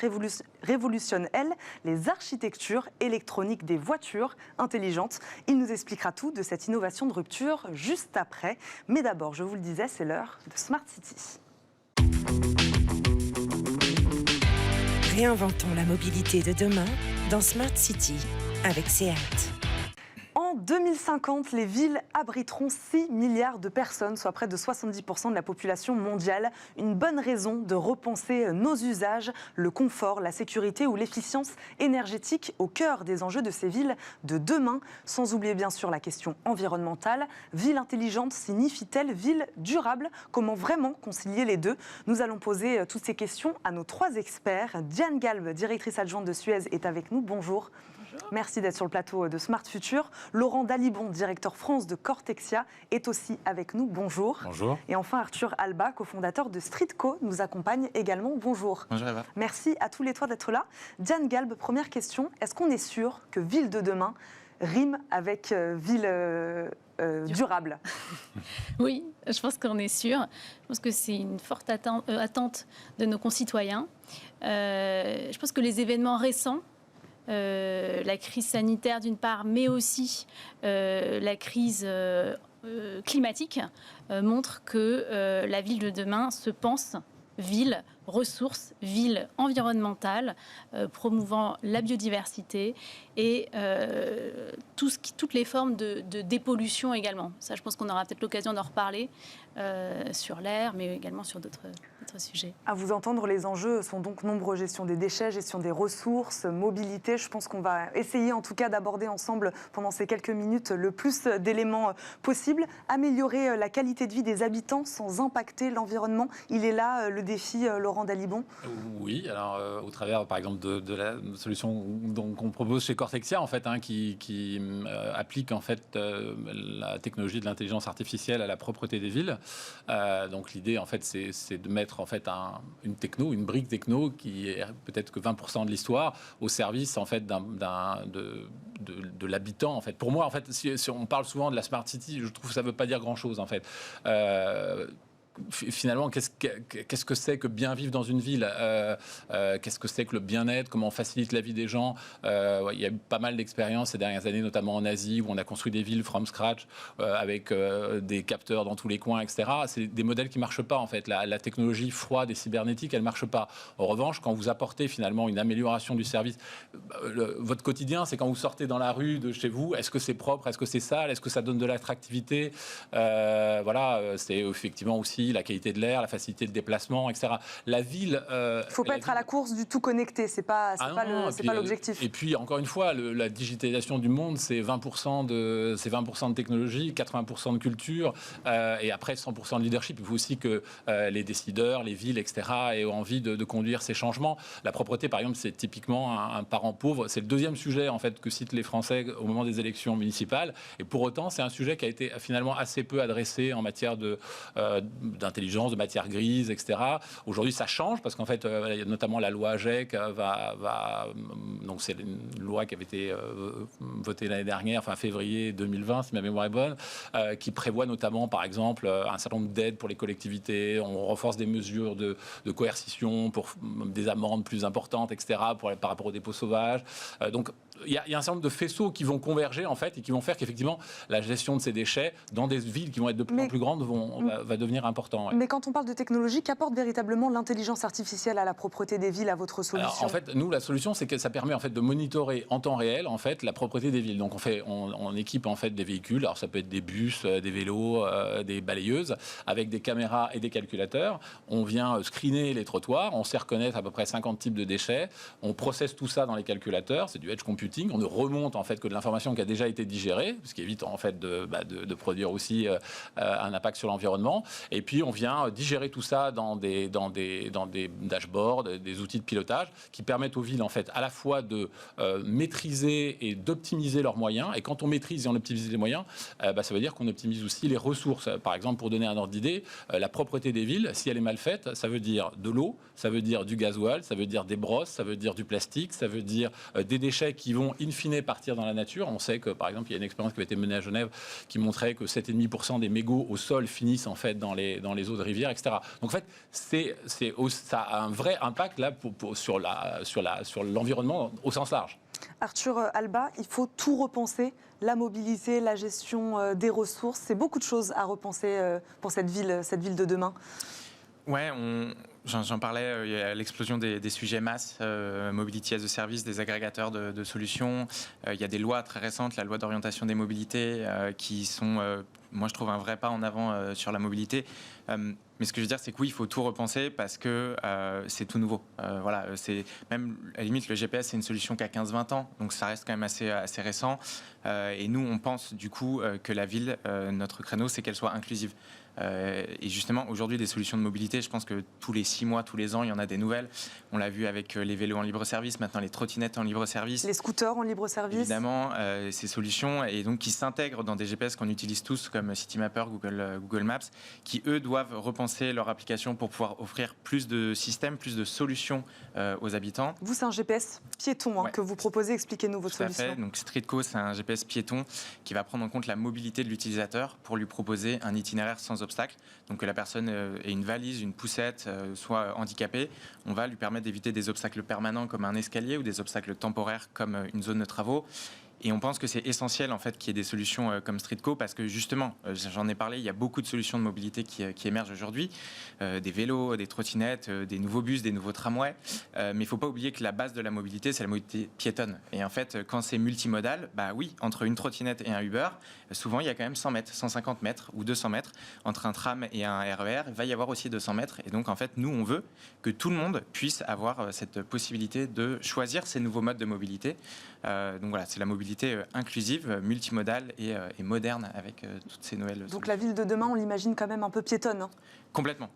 révolutionne, elle, les architectures électroniques des voitures intelligentes. Il nous expliquera tout de cette innovation de rupture juste après. Mais d'abord, je vous le disais, c'est l'heure de Smart City. Réinventons la mobilité de demain dans Smart City avec SEAT. En 2050, les villes abriteront 6 milliards de personnes, soit près de 70% de la population mondiale. Une bonne raison de repenser nos usages, le confort, la sécurité ou l'efficience énergétique au cœur des enjeux de ces villes de demain. Sans oublier bien sûr la question environnementale. Ville intelligente signifie-t-elle ville durable? Comment vraiment concilier les deux? Nous allons poser toutes ces questions à nos 3 experts. Diane Galbe, directrice adjointe de Suez, est avec nous. Bonjour. Merci d'être sur le plateau de Smart Future. Laurent Dalibon, directeur France de Cortexia, est aussi avec nous. Bonjour. Bonjour. Et enfin Arthur Alba, cofondateur de Streetco, nous accompagne également. Bonjour. Bonjour Eva. Merci à tous les 3 d'être là. Diane Galbe, première question. Est-ce qu'on est sûr que ville de demain rime avec ville durable? Oui, je pense qu'on est sûr. Je pense que c'est une forte attente de nos concitoyens. Je pense que les événements récents, la crise sanitaire d'une part, mais aussi la crise climatique, montrent que la ville de demain se pense ville ressources, ville environnementale, promouvant la biodiversité et toutes les formes de dépollution également. Ça, je pense qu'on aura peut-être l'occasion d'en reparler sur l'air, mais également sur d'autres sujets. À vous entendre, les enjeux sont donc nombreux. Gestion des déchets, gestion des ressources, mobilité. Je pense qu'on va essayer en tout cas d'aborder ensemble pendant ces quelques minutes le plus d'éléments possibles. Améliorer la qualité de vie des habitants sans impacter l'environnement. Il est là le défi, Laurent Dalibon. Oui, alors au travers par exemple de la solution qu'on propose chez Cortexia en fait, qui applique en fait la technologie de l'intelligence artificielle à la propreté des villes. Donc l'idée en fait c'est de mettre en fait une brique techno qui est peut-être que 20% de l'histoire au service en fait de l'habitant en fait. Pour moi en fait, si on parle souvent de la smart city, je trouve que ça veut pas dire grand chose en fait. Finalement, qu'est-ce que c'est que bien vivre dans une ville? Qu'est-ce que c'est que le bien-être? Comment on facilite la vie des gens? Il y a eu pas mal d'expériences ces dernières années, notamment en Asie, où on a construit des villes from scratch avec des capteurs dans tous les coins, etc. C'est des modèles qui ne marchent pas, en fait. La technologie froide et cybernétique, elle ne marche pas. En revanche, quand vous apportez finalement une amélioration du service, votre quotidien, c'est quand vous sortez dans la rue de chez vous, est-ce que c'est propre? Est-ce que c'est sale? Est-ce que ça donne de l'attractivité? Voilà, c'est effectivement aussi l'énergie, la qualité de l'air, la facilité de déplacement, etc. La ville... Il ne faut pas être à la course du tout connecté, c'est pas l'objectif. Et puis, encore une fois, la digitalisation du monde, c'est 20% de technologie, 80% de culture, et après 100% de leadership. Il faut aussi que les décideurs, les villes, etc., aient envie de conduire ces changements. La propreté, par exemple, c'est typiquement un parent pauvre. C'est le deuxième sujet, en fait, que citent les Français au moment des élections municipales. Et pour autant, c'est un sujet qui a été finalement assez peu adressé en matière d'intelligence, de matière grise, etc. Aujourd'hui, ça change parce qu'en fait, notamment la loi AGEC donc c'est une loi qui avait été votée l'année dernière, fin février 2020, si ma mémoire est bonne, qui prévoit notamment, par exemple, un certain nombre d'aides pour les collectivités. On renforce des mesures de coercition pour des amendes plus importantes, etc., par rapport aux dépôts sauvages. Donc, il y a un certain nombre de faisceaux qui vont converger, en fait, et qui vont faire qu'effectivement, la gestion de ces déchets dans des villes qui vont être de plus en plus grandes va devenir important. Ouais. Mais quand on parle de technologie, qu'apporte véritablement l'intelligence artificielle à la propreté des villes, à votre solution? Alors, en fait, nous, la solution, c'est que ça permet en fait de monitorer en temps réel en fait la propreté des villes. Donc, on équipe en fait des véhicules. Alors, ça peut être des bus, des vélos, des balayeuses, avec des caméras et des calculateurs. On vient screener les trottoirs. On sait reconnaître à peu près 50 types de déchets. On processe tout ça dans les calculateurs. C'est du edge computing. On ne remonte en fait que de l'information qui a déjà été digérée, ce qui évite en fait de produire aussi un impact sur l'environnement. Et puis on vient digérer tout ça dans des dashboards, des outils de pilotage qui permettent aux villes en fait à la fois de maîtriser et d'optimiser leurs moyens. Et quand on maîtrise et on optimise les moyens, ça veut dire qu'on optimise aussi les ressources. Par exemple, pour donner un ordre d'idée, la propreté des villes, si elle est mal faite, ça veut dire de l'eau, ça veut dire du gasoil, ça veut dire des brosses, ça veut dire du plastique, ça veut dire des déchets qui vont in fine partir dans la nature. On sait que, par exemple, il y a une expérience qui avait été menée à Genève qui montrait que 7,5% des mégots au sol finissent en fait dans les eaux de rivière, etc. Donc en fait, ça a un vrai impact là sur l'environnement au sens large. Arthur Alba, il faut tout repenser, la mobilité, la gestion des ressources. C'est beaucoup de choses à repenser pour cette ville de demain. Ouais, j'en parlais, il y a l'explosion des sujets masse, mobility as a service, des agrégateurs de solutions. Il y a des lois très récentes, la loi d'orientation des mobilités, qui sont, moi je trouve, un vrai pas en avant sur la mobilité. Mais ce que je veux dire, c'est que oui, il faut tout repenser parce que c'est tout nouveau. Voilà, c'est même à la limite le GPS, c'est une solution qui a 15-20 ans, donc ça reste quand même assez récent. Et nous, on pense du coup que la ville, notre créneau, c'est qu'elle soit inclusive. Et justement, aujourd'hui, des solutions de mobilité, je pense que tous les 6 mois, tous les ans, il y en a des nouvelles. On l'a vu avec les vélos en libre-service, maintenant les trottinettes en libre-service. Les scooters en libre-service. Évidemment, ces solutions, et donc qui s'intègrent dans des GPS qu'on utilise tous, comme Citymapper, Google Maps, qui, eux, doivent repenser leur application pour pouvoir offrir plus de systèmes, plus de solutions aux habitants. Vous, c'est un GPS piéton ouais. Que vous proposez. Expliquez-nous votre solution. Tout à fait. Donc, Streetco, c'est un GPS piéton qui va prendre en compte la mobilité de l'utilisateur pour lui proposer un itinéraire sans obstacle. Donc que la personne ait une valise, une poussette, soit handicapée, on va lui permettre d'éviter des obstacles permanents comme un escalier ou des obstacles temporaires comme une zone de travaux. Et on pense que c'est essentiel en fait qu'il y ait des solutions comme Streetco parce que justement, j'en ai parlé, il y a beaucoup de solutions de mobilité qui émergent aujourd'hui, des vélos, des trottinettes, des nouveaux bus, des nouveaux tramways. Mais il ne faut pas oublier que la base de la mobilité, c'est la mobilité piétonne. Et en fait, quand c'est multimodal, bah oui, entre une trottinette et un Uber, souvent il y a quand même 100 mètres, 150 mètres ou 200 mètres entre un tram et un RER. Il va y avoir aussi 200 mètres. Et donc en fait, nous, on veut que tout le monde puisse avoir cette possibilité de choisir ces nouveaux modes de mobilité. Donc voilà, c'est la mobilité inclusive, multimodale et moderne avec toutes ces nouvelles solutions. Donc la ville de demain, on l'imagine quand même un peu piétonne. Complètement.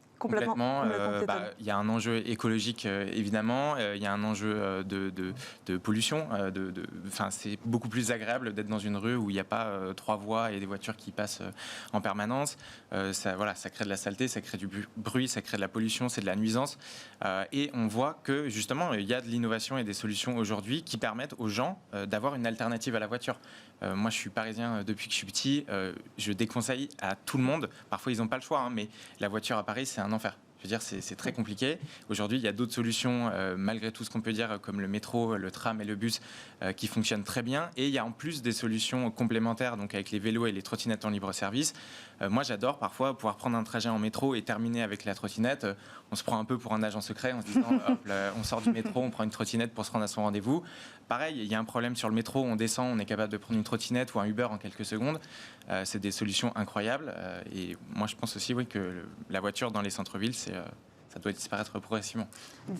Il y a un enjeu écologique évidemment, il y a un enjeu de pollution. C'est beaucoup plus agréable d'être dans une rue où il n'y a pas 3 voies et des voitures qui passent en permanence. Ça crée de la saleté, ça crée du bruit, ça crée de la pollution, c'est de la nuisance. Et on voit que justement, il y a de l'innovation et des solutions aujourd'hui qui permettent aux gens d'avoir une alternative à la voiture. Moi, je suis parisien depuis que je suis petit. Je déconseille à tout le monde. Parfois, ils n'ont pas le choix, mais la voiture à Paris, c'est un enfer. Je veux dire, c'est très compliqué. Aujourd'hui, il y a d'autres solutions, malgré tout ce qu'on peut dire, comme le métro, le tram et le bus, qui fonctionnent très bien. Et il y a en plus des solutions complémentaires, donc avec les vélos et les trottinettes en libre service. Moi, j'adore parfois pouvoir prendre un trajet en métro et terminer avec la trottinette. On se prend un peu pour un agent secret en se disant, hop, là, on sort du métro, on prend une trottinette pour se rendre à son rendez-vous. Pareil, il y a un problème sur le métro, on descend, on est capable de prendre une trottinette ou un Uber en quelques secondes. C'est des solutions incroyables. Et moi, je pense aussi que la voiture dans les centres-villes, ça doit disparaître progressivement.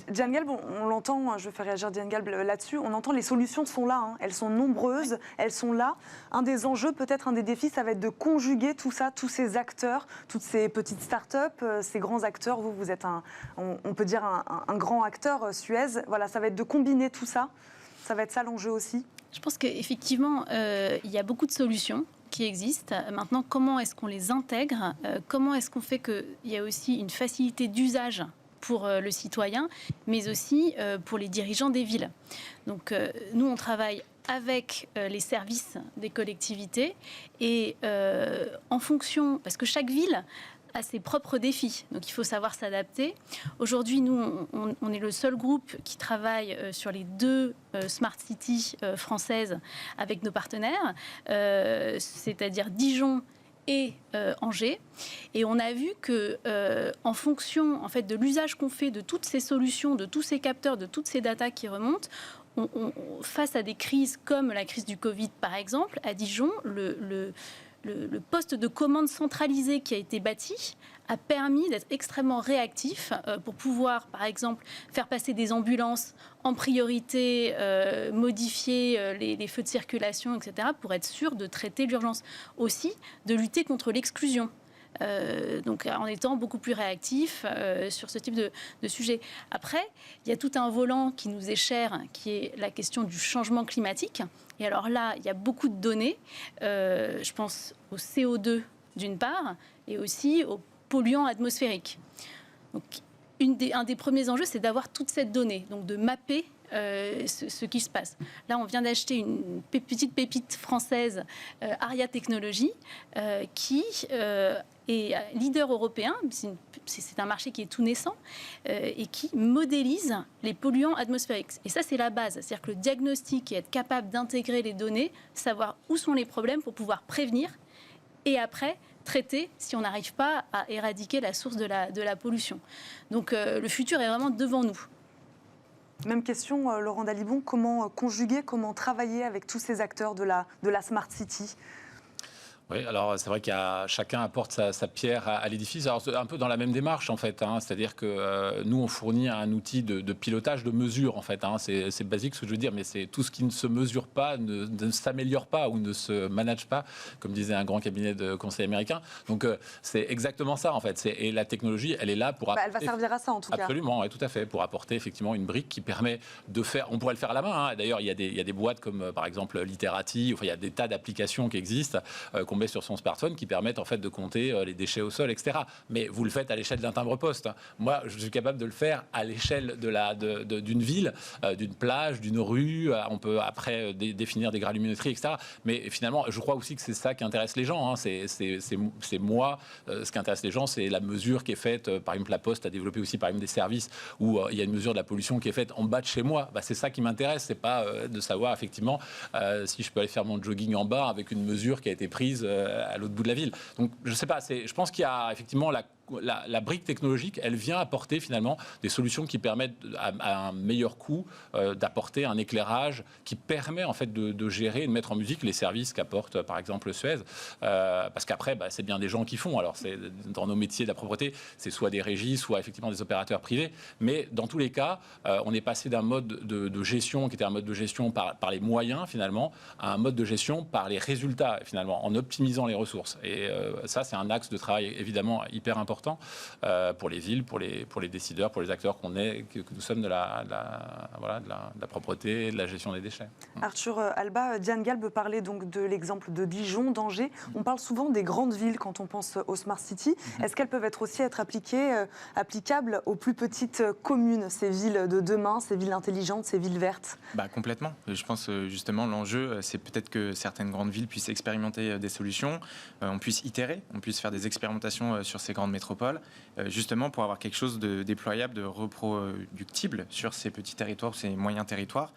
Diane Galbe, on l'entend, je fais réagir Diane Galbe là-dessus, on entend les solutions sont là, hein. Elles sont nombreuses, elles sont là. Un des enjeux, peut-être un des défis, ça va être de conjuguer tout ça, tous ces acteurs, toutes ces petites start-up, ces grands acteurs. Vous êtes on peut dire un grand acteur, Suez. Voilà, ça va être de combiner tout ça. Ça va être ça l'enjeu aussi. Je pense qu'effectivement, il y a beaucoup de solutions qui existent. Maintenant, comment est-ce qu'on les intègre ? Comment est-ce qu'on fait qu'il y a aussi une facilité d'usage pour le citoyen, mais aussi pour les dirigeants des villes. Donc, nous, on travaille avec les services des collectivités et en fonction, parce que chaque ville a ses propres défis, donc il faut savoir s'adapter. Aujourd'hui, nous, on est le seul groupe qui travaille sur les 2 Smart Cities françaises avec nos partenaires, c'est-à-dire Dijon et Angers. Et on a vu que, en fonction en fait, de l'usage qu'on fait de toutes ces solutions, de tous ces capteurs, de toutes ces datas qui remontent, face à des crises comme la crise du Covid, par exemple, à Dijon, le poste de commande centralisé qui a été bâti a permis d'être extrêmement réactif pour pouvoir, par exemple, faire passer des ambulances en priorité, modifier les feux de circulation, etc., pour être sûr de traiter l'urgence. Aussi, de lutter contre l'exclusion. Donc en étant beaucoup plus réactif sur ce type de sujet. Après, il y a tout un volant qui nous est cher, qui est la question du changement climatique. Et alors là, il y a beaucoup de données. Je pense au CO2 d'une part, et aussi aux polluants atmosphériques. Donc, un des premiers enjeux, c'est d'avoir toute cette donnée, donc de mapper ce qui se passe. Là, on vient d'acheter une petite pépite française, Aria Technologies, qui est leader européen. C'est un marché qui est tout naissant et qui modélise les polluants atmosphériques. Et ça, c'est la base. C'est-à-dire que le diagnostic et être capable d'intégrer les données, savoir où sont les problèmes pour pouvoir prévenir et après traiter si on n'arrive pas à éradiquer la source de la pollution. Donc le futur est vraiment devant nous. Même question, Laurent Dalibon, comment conjuguer, comment travailler avec tous ces acteurs de la Smart City ? Oui, alors c'est vrai qu'il y a chacun apporte sa pierre à l'édifice. Alors c'est un peu dans la même démarche en fait, hein, c'est-à-dire que nous on fournit un outil de pilotage, de mesure en fait. Hein, c'est basique ce que je veux dire, mais c'est tout ce qui ne se mesure pas, ne s'améliore pas ou ne se manage pas, comme disait un grand cabinet de conseil américain. Donc c'est exactement ça en fait. Et la technologie, elle est là pour. Elle va servir à ça en tout cas. Absolument, ouais, tout à fait, pour apporter effectivement une brique qui permet de faire. On pourrait le faire à la main. Hein. D'ailleurs, il y a des boîtes comme par exemple Literati. Enfin, il y a des tas d'applications qui existent. Qu'on met sur son smartphone qui permettent en fait de compter les déchets au sol, etc. Mais vous le faites à l'échelle d'un timbre-poste. Moi, je suis capable de le faire à l'échelle d'une ville, d'une plage, d'une rue. On peut après définir des granulométries, etc. Mais finalement, je crois aussi que c'est ça qui intéresse les gens. Hein. C'est moi, ce qui intéresse les gens, c'est la mesure qui est faite. Par exemple, la Poste a développé aussi par exemple des services où il y a une mesure de la pollution qui est faite en bas de chez moi. Bah, c'est ça qui m'intéresse. C'est pas de savoir effectivement si je peux aller faire mon jogging en bas avec une mesure qui a été prise à l'autre bout de la ville. Donc, je sais pas, je pense qu'il y a effectivement la brique technologique, elle vient apporter finalement des solutions qui permettent à un meilleur coût d'apporter un éclairage qui permet en fait de gérer et de mettre en musique les services qu'apporte par exemple Suez. Parce qu'après, c'est bien des gens qui font. Alors, c'est dans nos métiers de la propreté, c'est soit des régies, soit effectivement des opérateurs privés. Mais dans tous les cas, on est passé d'un mode de gestion qui était un mode de gestion par les moyens finalement à un mode de gestion par les résultats finalement, en optimisant les ressources. Et ça, c'est un axe de travail évidemment hyper important pour les villes, pour les décideurs, pour les acteurs que nous sommes de la propreté et de la gestion des déchets. Arthur Alba, Diane Galbe parlait donc de l'exemple de Dijon, d'Angers. On parle souvent des grandes villes quand on pense aux Smart City. Est-ce qu'elles peuvent être applicables aux plus petites communes, ces villes de demain, ces villes intelligentes, ces villes vertes ? Complètement. Je pense justement l'enjeu, c'est peut-être que certaines grandes villes puissent expérimenter des solutions, on puisse itérer, on puisse faire des expérimentations sur ces grandes métropoles. métropole, justement pour avoir quelque chose de déployable, de reproductible sur ces petits territoires, ces moyens territoires,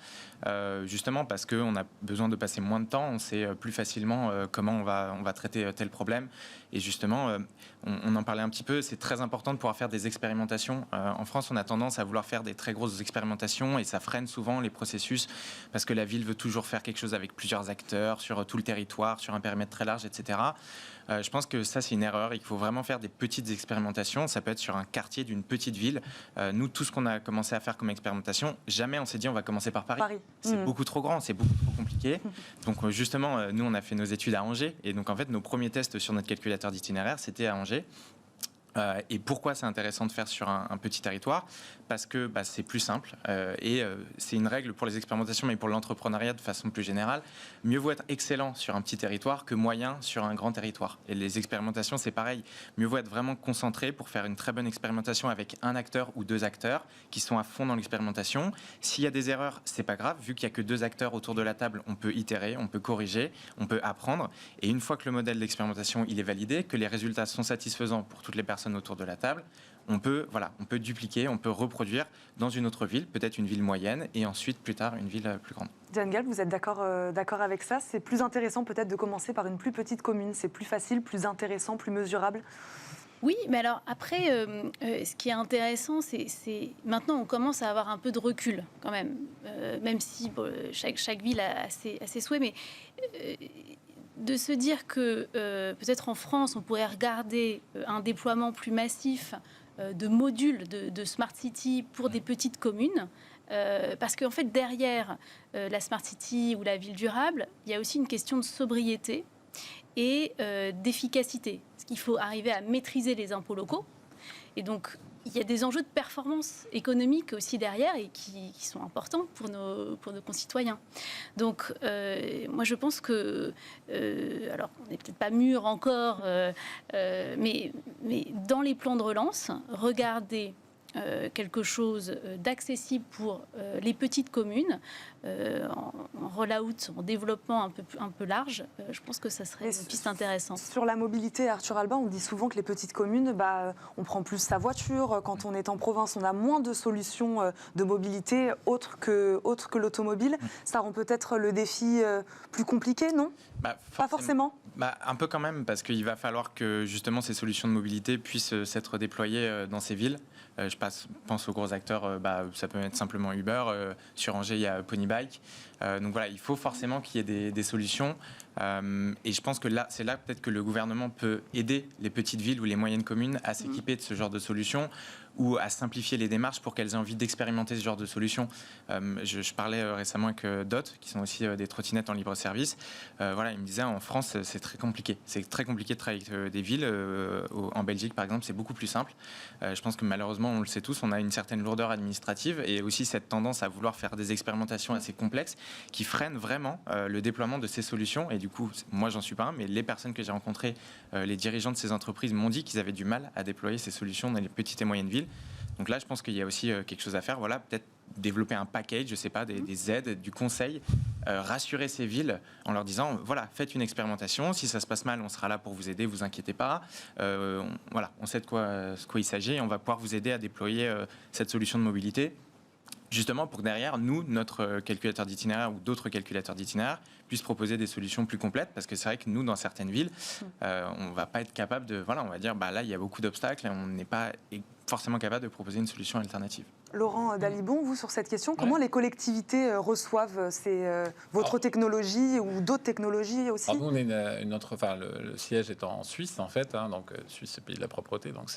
justement parce qu'on a besoin de passer moins de temps, on sait plus facilement comment on va traiter tel problème. Et justement, on en parlait un petit peu, c'est très important de pouvoir faire des expérimentations. En France, on a tendance à vouloir faire des très grosses expérimentations et ça freine souvent les processus parce que la ville veut toujours faire quelque chose avec plusieurs acteurs, sur tout le territoire, sur un périmètre très large, etc. Je pense que ça, c'est une erreur et qu'il faut vraiment faire des petites expérimentations. Ça peut être sur un quartier d'une petite ville. Nous, tout ce qu'on a commencé à faire comme expérimentation, jamais on s'est dit on va commencer par Paris. C'est beaucoup trop grand, c'est beaucoup trop compliqué. Donc justement, nous, on a fait nos études à Angers. Et donc, en fait, nos premiers tests sur notre calculateur d'itinéraire, c'était à Angers. Et pourquoi c'est intéressant de faire sur un petit territoire? Parce que c'est plus simple et c'est une règle pour les expérimentations, mais pour l'entrepreneuriat de façon plus générale. Mieux vaut être excellent sur un petit territoire que moyen sur un grand territoire. Et les expérimentations, c'est pareil. Mieux vaut être vraiment concentré pour faire une très bonne expérimentation avec un acteur ou deux acteurs qui sont à fond dans l'expérimentation. S'il y a des erreurs, c'est pas grave. Vu qu'il n'y a que deux acteurs autour de la table, on peut itérer, on peut corriger, on peut apprendre. Et une fois que le modèle d'expérimentation il est validé, que les résultats sont satisfaisants pour toutes les personnes autour de la table, on peut dupliquer, on peut reproduire dans une autre ville, peut-être une ville moyenne, et ensuite, plus tard, une ville plus grande. Diane Gall, vous êtes d'accord avec ça? C'est plus intéressant peut-être de commencer par une plus petite commune. C'est plus facile, plus intéressant, plus mesurable? Oui, mais alors après, ce qui est intéressant, c'est maintenant on commence à avoir un peu de recul quand même, même si chaque ville a ses souhaits, mais de se dire que peut-être en France, on pourrait regarder un déploiement plus massif de modules de Smart City pour des petites communes, parce qu'en fait, derrière la Smart City ou la ville durable, il y a aussi une question de sobriété et d'efficacité. Parce qu'il faut arriver à maîtriser les impôts locaux. Et donc, il y a des enjeux de performance économique aussi derrière et qui sont importants pour nos concitoyens. Donc, moi, je pense que, alors, on n'est peut-être pas mûr encore, mais dans les plans de relance, regardez quelque chose d'accessible pour les petites communes, en roll-out, en développement un peu large, je pense que ça serait une piste intéressante. Sur la mobilité, Arthur Albin, on dit souvent que les petites communes, on prend plus sa voiture. Quand on est en province, on a moins de solutions de mobilité autres que l'automobile. Ça rend peut-être le défi plus compliqué, non? Pas forcément. Un peu quand même, parce qu'il va falloir que justement ces solutions de mobilité puissent s'être déployées dans ces villes. Je pense aux gros acteurs, ça peut être simplement Uber. Sur Angers, il y a Ponybike. Donc voilà, il faut forcément qu'il y ait des solutions. Et je pense que c'est là peut-être que le gouvernement peut aider les petites villes ou les moyennes communes à s'équiper de ce genre de solutions ou à simplifier les démarches pour qu'elles aient envie d'expérimenter ce genre de solutions. Je parlais récemment avec Dot, qui sont aussi des trottinettes en libre service. Voilà, il me disait en France, c'est très compliqué. C'est très compliqué de travailler avec des villes. En Belgique, par exemple, c'est beaucoup plus simple. Je pense que malheureusement, on le sait tous, on a une certaine lourdeur administrative et aussi cette tendance à vouloir faire des expérimentations assez complexes qui freinent vraiment le déploiement de ces solutions. Et du coup, moi, j'en suis pas un, mais les personnes que j'ai rencontrées, les dirigeants de ces entreprises m'ont dit qu'ils avaient du mal à déployer ces solutions dans les petites et moyennes villes. Donc là, je pense qu'il y a aussi quelque chose à faire. Voilà, peut-être développer un package, je sais pas, des aides, du conseil, rassurer ces villes en leur disant, voilà, faites une expérimentation. Si ça se passe mal, on sera là pour vous aider, vous inquiétez pas. Voilà, on sait de quoi il s'agit et on va pouvoir vous aider à déployer cette solution de mobilité. Justement pour que derrière, nous, notre calculateur d'itinéraire ou d'autres calculateurs d'itinéraire puissent proposer des solutions plus complètes, parce que c'est vrai que nous, dans certaines villes, on ne va pas être capable de... Voilà, on va dire, là, il y a beaucoup d'obstacles et on n'est pas forcément capable de proposer une solution alternative. Laurent Dalibon, vous, sur cette question, comment les collectivités reçoivent votre technologie ou d'autres technologies aussi? Alors nous, on est le siège est en Suisse, en fait, donc Suisse, c'est le pays de la propreté. Donc,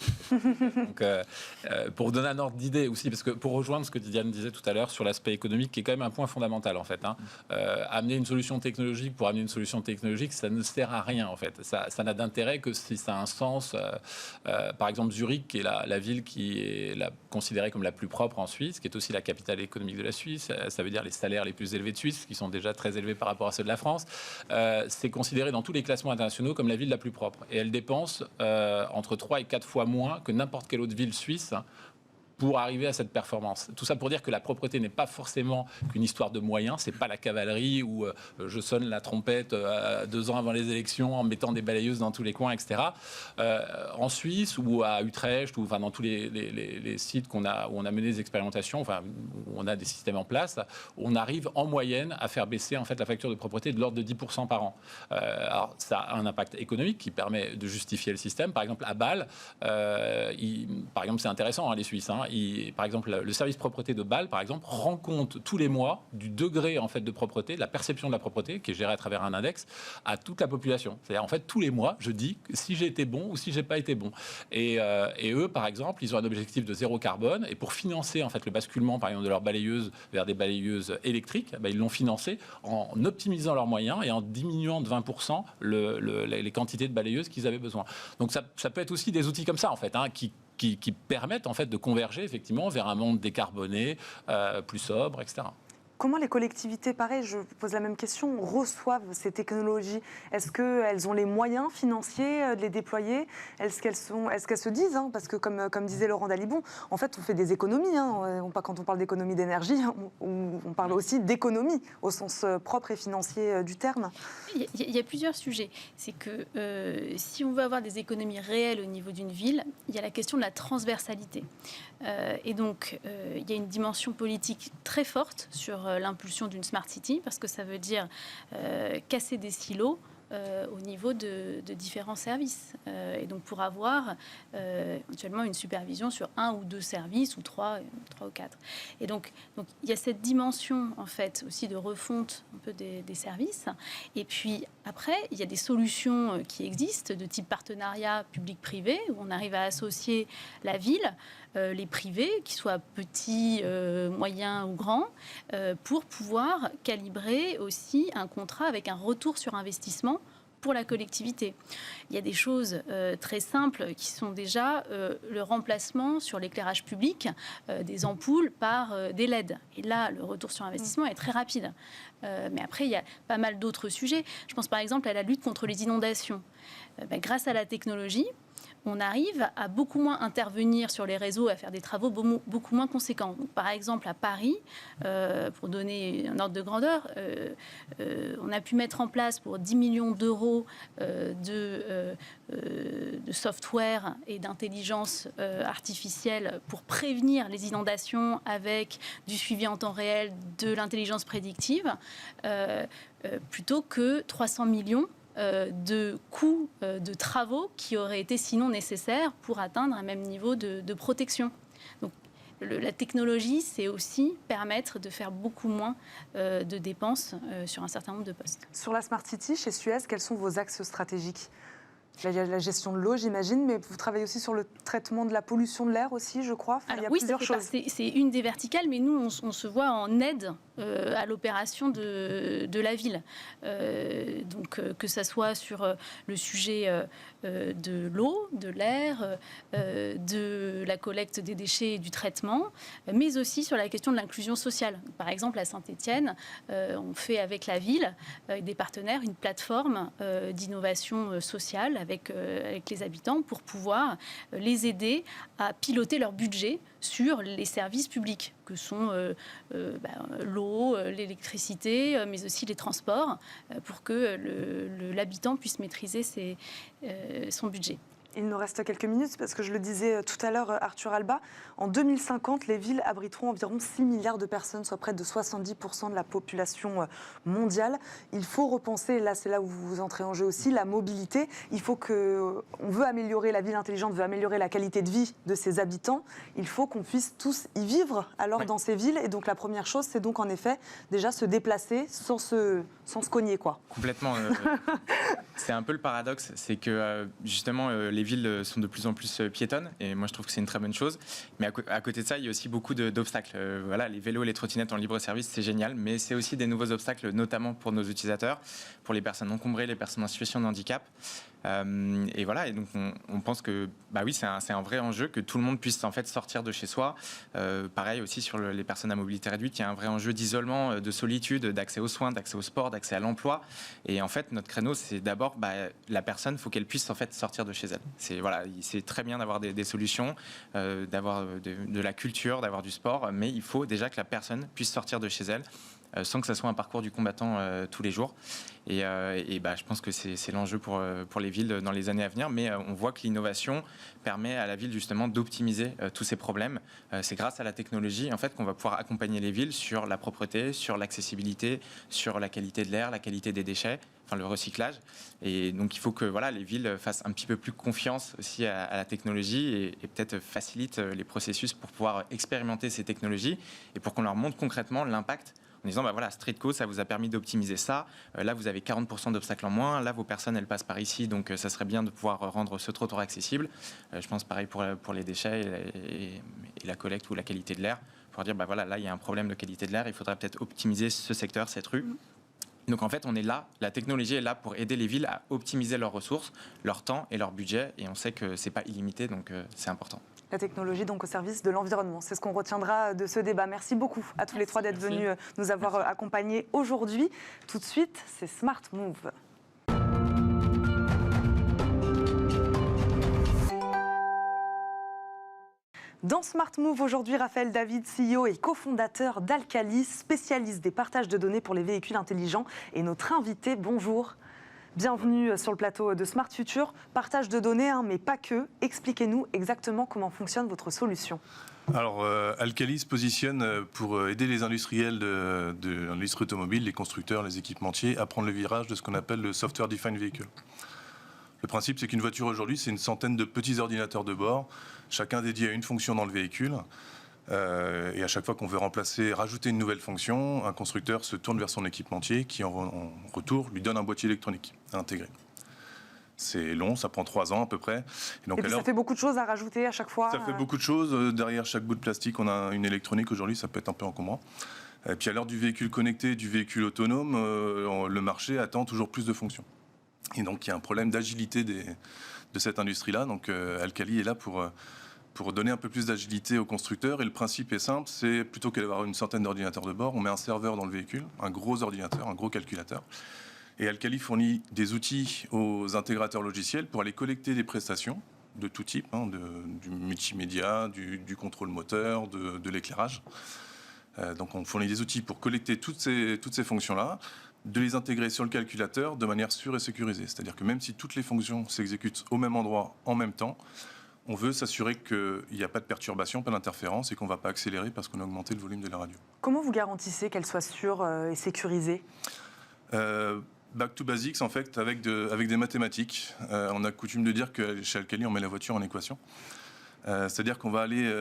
pour donner un ordre d'idée aussi, parce que pour rejoindre ce que Diane disait tout à l'heure sur l'aspect économique, qui est quand même un point fondamental, en fait. Amener une solution technologique pour amener une solution technologique, ça ne sert à rien, en fait. Ça n'a d'intérêt que si ça a un sens. Par exemple, Zurich, qui est la ville qui est considérée comme la plus propre en Suisse, qui est aussi la capitale économique de la Suisse. Ça veut dire les salaires les plus élevés de Suisse, qui sont déjà très élevés par rapport à ceux de la France. C'est considéré dans tous les classements internationaux comme la ville la plus propre. Et elle dépense entre 3 et 4 fois moins que n'importe quelle autre ville suisse pour arriver à cette performance. Tout ça pour dire que la propreté n'est pas forcément qu'une histoire de moyens, c'est pas la cavalerie où je sonne la trompette 2 ans avant les élections en mettant des balayeuses dans tous les coins, etc. En Suisse ou à Utrecht ou dans tous les sites où on a mené des expérimentations, où on a des systèmes en place, on arrive en moyenne à faire baisser en fait la facture de propreté de l'ordre de 10% par an. Alors ça a un impact économique qui permet de justifier le système. Par exemple à Bâle, par exemple c'est intéressant les Suisses. Par exemple, le service propreté de Bâle, par exemple, rend compte tous les mois du degré en fait de propreté, de la perception de la propreté, qui est gérée à travers un index, à toute la population. C'est-à-dire, en fait, tous les mois, je dis si j'ai été bon ou si j'ai pas été bon. Et eux, par exemple, ils ont un objectif de 0 carbone. Et pour financer en fait le basculement, par exemple, de leurs balayeuses vers des balayeuses électriques, ils l'ont financé en optimisant leurs moyens et en diminuant de 20% les quantités de balayeuses qu'ils avaient besoin. Donc, ça peut être aussi des outils comme ça, en fait, qui permettent en fait de converger effectivement vers un monde décarboné, plus sobre, etc. Comment les collectivités, pareil, je vous pose la même question, reçoivent ces technologies? Est-ce qu'elles ont les moyens financiers de les déployer? Est-ce qu'elles se disent, parce que comme disait Laurent Dalibon, en fait on fait des économies. Quand on parle d'économie d'énergie, on parle aussi d'économie au sens propre et financier du terme. Il y a plusieurs sujets. C'est que si on veut avoir des économies réelles au niveau d'une ville, il y a la question de la transversalité. Et donc il y a une dimension politique très forte sur l'impulsion d'une Smart City, parce que ça veut dire casser des silos au niveau de différents services. Et donc pour avoir éventuellement une supervision sur 1 ou 2 services, ou 3 ou 4. Et donc il y a cette dimension en fait aussi de refonte un peu des services. Et puis après, il y a des solutions qui existent de type partenariat public-privé, où on arrive à associer la ville, les privés, qu'ils soient petits, moyens ou grands, pour pouvoir calibrer aussi un contrat avec un retour sur investissement pour la collectivité. Il y a des choses très simples qui sont déjà le remplacement sur l'éclairage public des ampoules par des LED. Et là, le retour sur investissement est très rapide. Mais après, il y a pas mal d'autres sujets. Je pense par exemple à la lutte contre les inondations. Grâce à la technologie, on arrive à beaucoup moins intervenir sur les réseaux, à faire des travaux beaucoup moins conséquents. Donc, par exemple, à Paris, pour donner un ordre de grandeur, on a pu mettre en place pour 10 millions d'euros de software et d'intelligence artificielle pour prévenir les inondations avec du suivi en temps réel, de l'intelligence prédictive, plutôt que 300 millions de coûts de travaux qui auraient été sinon nécessaires pour atteindre un même niveau de protection. Donc, la technologie, c'est aussi permettre de faire beaucoup moins de dépenses sur un certain nombre de postes. Sur la Smart City, chez Suez, quels sont vos axes stratégiques? Il y a la gestion de l'eau, j'imagine, mais vous travaillez aussi sur le traitement de la pollution de l'air aussi, je crois. Alors, il y a oui, plusieurs choses. C'est une des verticales, mais nous, on se voit en aide à l'opération de la ville. Donc, que ça soit sur le sujet de l'eau, de l'air, de la collecte des déchets et du traitement, mais aussi sur la question de l'inclusion sociale. Par exemple, à Saint-Étienne, on fait avec la ville, avec des partenaires, une plateforme d'innovation sociale avec les habitants pour pouvoir les aider à piloter leur budget sur les services publics que sont l'eau, l'électricité, mais aussi les transports, pour que l'habitant puisse maîtriser son budget. Il nous reste quelques minutes parce que je le disais tout à l'heure, Arthur Alba, en 2050, les villes abriteront environ 6 milliards de personnes, soit près de 70% de la population mondiale. Il faut repenser, là c'est là où vous entrez en jeu aussi, la mobilité. Il faut on veut améliorer, la ville intelligente veut améliorer la qualité de vie de ses habitants. Il faut qu'on puisse tous y vivre alors dans ces villes. Et donc la première chose, c'est donc en effet déjà se déplacer sans se cogner, quoi. Complètement. C'est un peu le paradoxe, c'est que justement les villes sont de plus en plus piétonnes, et moi je trouve que c'est une très bonne chose. Mais à côté de ça, il y a aussi beaucoup d'obstacles. Voilà, les vélos et les trottinettes en libre service, c'est génial, mais c'est aussi des nouveaux obstacles, notamment pour nos utilisateurs, pour les personnes encombrées, les personnes en situation de handicap. Et voilà, et donc on pense que oui, c'est un vrai enjeu que tout le monde puisse en fait sortir de chez soi. Pareil aussi sur les personnes à mobilité réduite, il y a un vrai enjeu d'isolement, de solitude, d'accès aux soins, d'accès au sport, d'accès à l'emploi. Et en fait, notre créneau, c'est d'abord la personne, faut qu'elle puisse en fait sortir de chez elle. c'est très bien d'avoir des solutions, d'avoir de la culture, d'avoir du sport, mais il faut déjà que la personne puisse sortir de chez elle sans que ça soit un parcours du combattant tous les jours. Et je pense que c'est l'enjeu pour les villes dans les années à venir. Mais on voit que l'innovation permet à la ville justement d'optimiser tous ces problèmes. C'est grâce à la technologie en fait qu'on va pouvoir accompagner les villes sur la propreté, sur l'accessibilité, sur la qualité de l'air, la qualité des déchets, enfin le recyclage. Et donc il faut que les villes fassent un petit peu plus confiance aussi à la technologie et peut-être facilitent les processus pour pouvoir expérimenter ces technologies et pour qu'on leur montre concrètement l'impact. En disant, Streetco, ça vous a permis d'optimiser ça. Là, vous avez 40% d'obstacles en moins. Là, vos personnes, elles passent par ici. Donc, ça serait bien de pouvoir rendre ce trottoir accessible. Je pense pareil pour les déchets et la collecte ou la qualité de l'air. Pour dire, là, il y a un problème de qualité de l'air. Il faudrait peut-être optimiser ce secteur, cette rue. Donc, en fait, on est là. La technologie est là pour aider les villes à optimiser leurs ressources, leur temps et leur budget. Et on sait que ce n'est pas illimité, donc c'est important. La technologie donc au service de l'environnement. C'est ce qu'on retiendra de ce débat. Merci beaucoup à tous les trois d'être venus nous avoir accompagnés aujourd'hui. Tout de suite, c'est Smart Move. Dans Smart Move, aujourd'hui, Raphaël David, CEO et cofondateur d'Alcali, spécialiste des partages de données pour les véhicules intelligents, et notre invité. Bonjour. Bienvenue sur le plateau de Smart Future. Partage de données, mais pas que. Expliquez-nous exactement comment fonctionne votre solution. Alors, Alcali se positionne pour aider les industriels de l'industrie automobile, les constructeurs, les équipementiers, à prendre le virage de ce qu'on appelle le Software Defined Vehicle. Le principe, c'est qu'une voiture aujourd'hui, c'est une centaine de petits ordinateurs de bord, chacun dédié à une fonction dans le véhicule. Et à chaque fois qu'on veut rajouter une nouvelle fonction, un constructeur se tourne vers son équipementier qui, en retour, lui donne un boîtier électronique à intégrer. C'est long, ça prend 3 ans à peu près. Et donc, ça fait beaucoup de choses à rajouter à chaque fois. Ça fait beaucoup de choses. Derrière chaque bout de plastique, on a une électronique aujourd'hui, ça peut être un peu encombrant. Et puis à l'heure du véhicule connecté, du véhicule autonome, le marché attend toujours plus de fonctions. Et donc il y a un problème d'agilité de cette industrie-là. Donc Alcali est là pour donner un peu plus d'agilité aux constructeurs. Et le principe est simple, c'est plutôt que d'avoir une centaine d'ordinateurs de bord, on met un serveur dans le véhicule, un gros ordinateur, un gros calculateur. Et Alcali fournit des outils aux intégrateurs logiciels pour aller collecter des prestations de tout type, du multimédia, du contrôle moteur, de l'éclairage. Donc on fournit des outils pour collecter toutes ces fonctions-là, de les intégrer sur le calculateur de manière sûre et sécurisée. C'est-à-dire que même si toutes les fonctions s'exécutent au même endroit, en même temps, on veut s'assurer qu'il n'y a pas de perturbation, pas d'interférence et qu'on ne va pas accélérer parce qu'on a augmenté le volume de la radio. Comment vous garantissez qu'elle soit sûre et sécurisée ? Back to basics, en fait, avec des mathématiques. On a coutume de dire que chez Alcali, on met la voiture en équation. C'est-à-dire qu'on va aller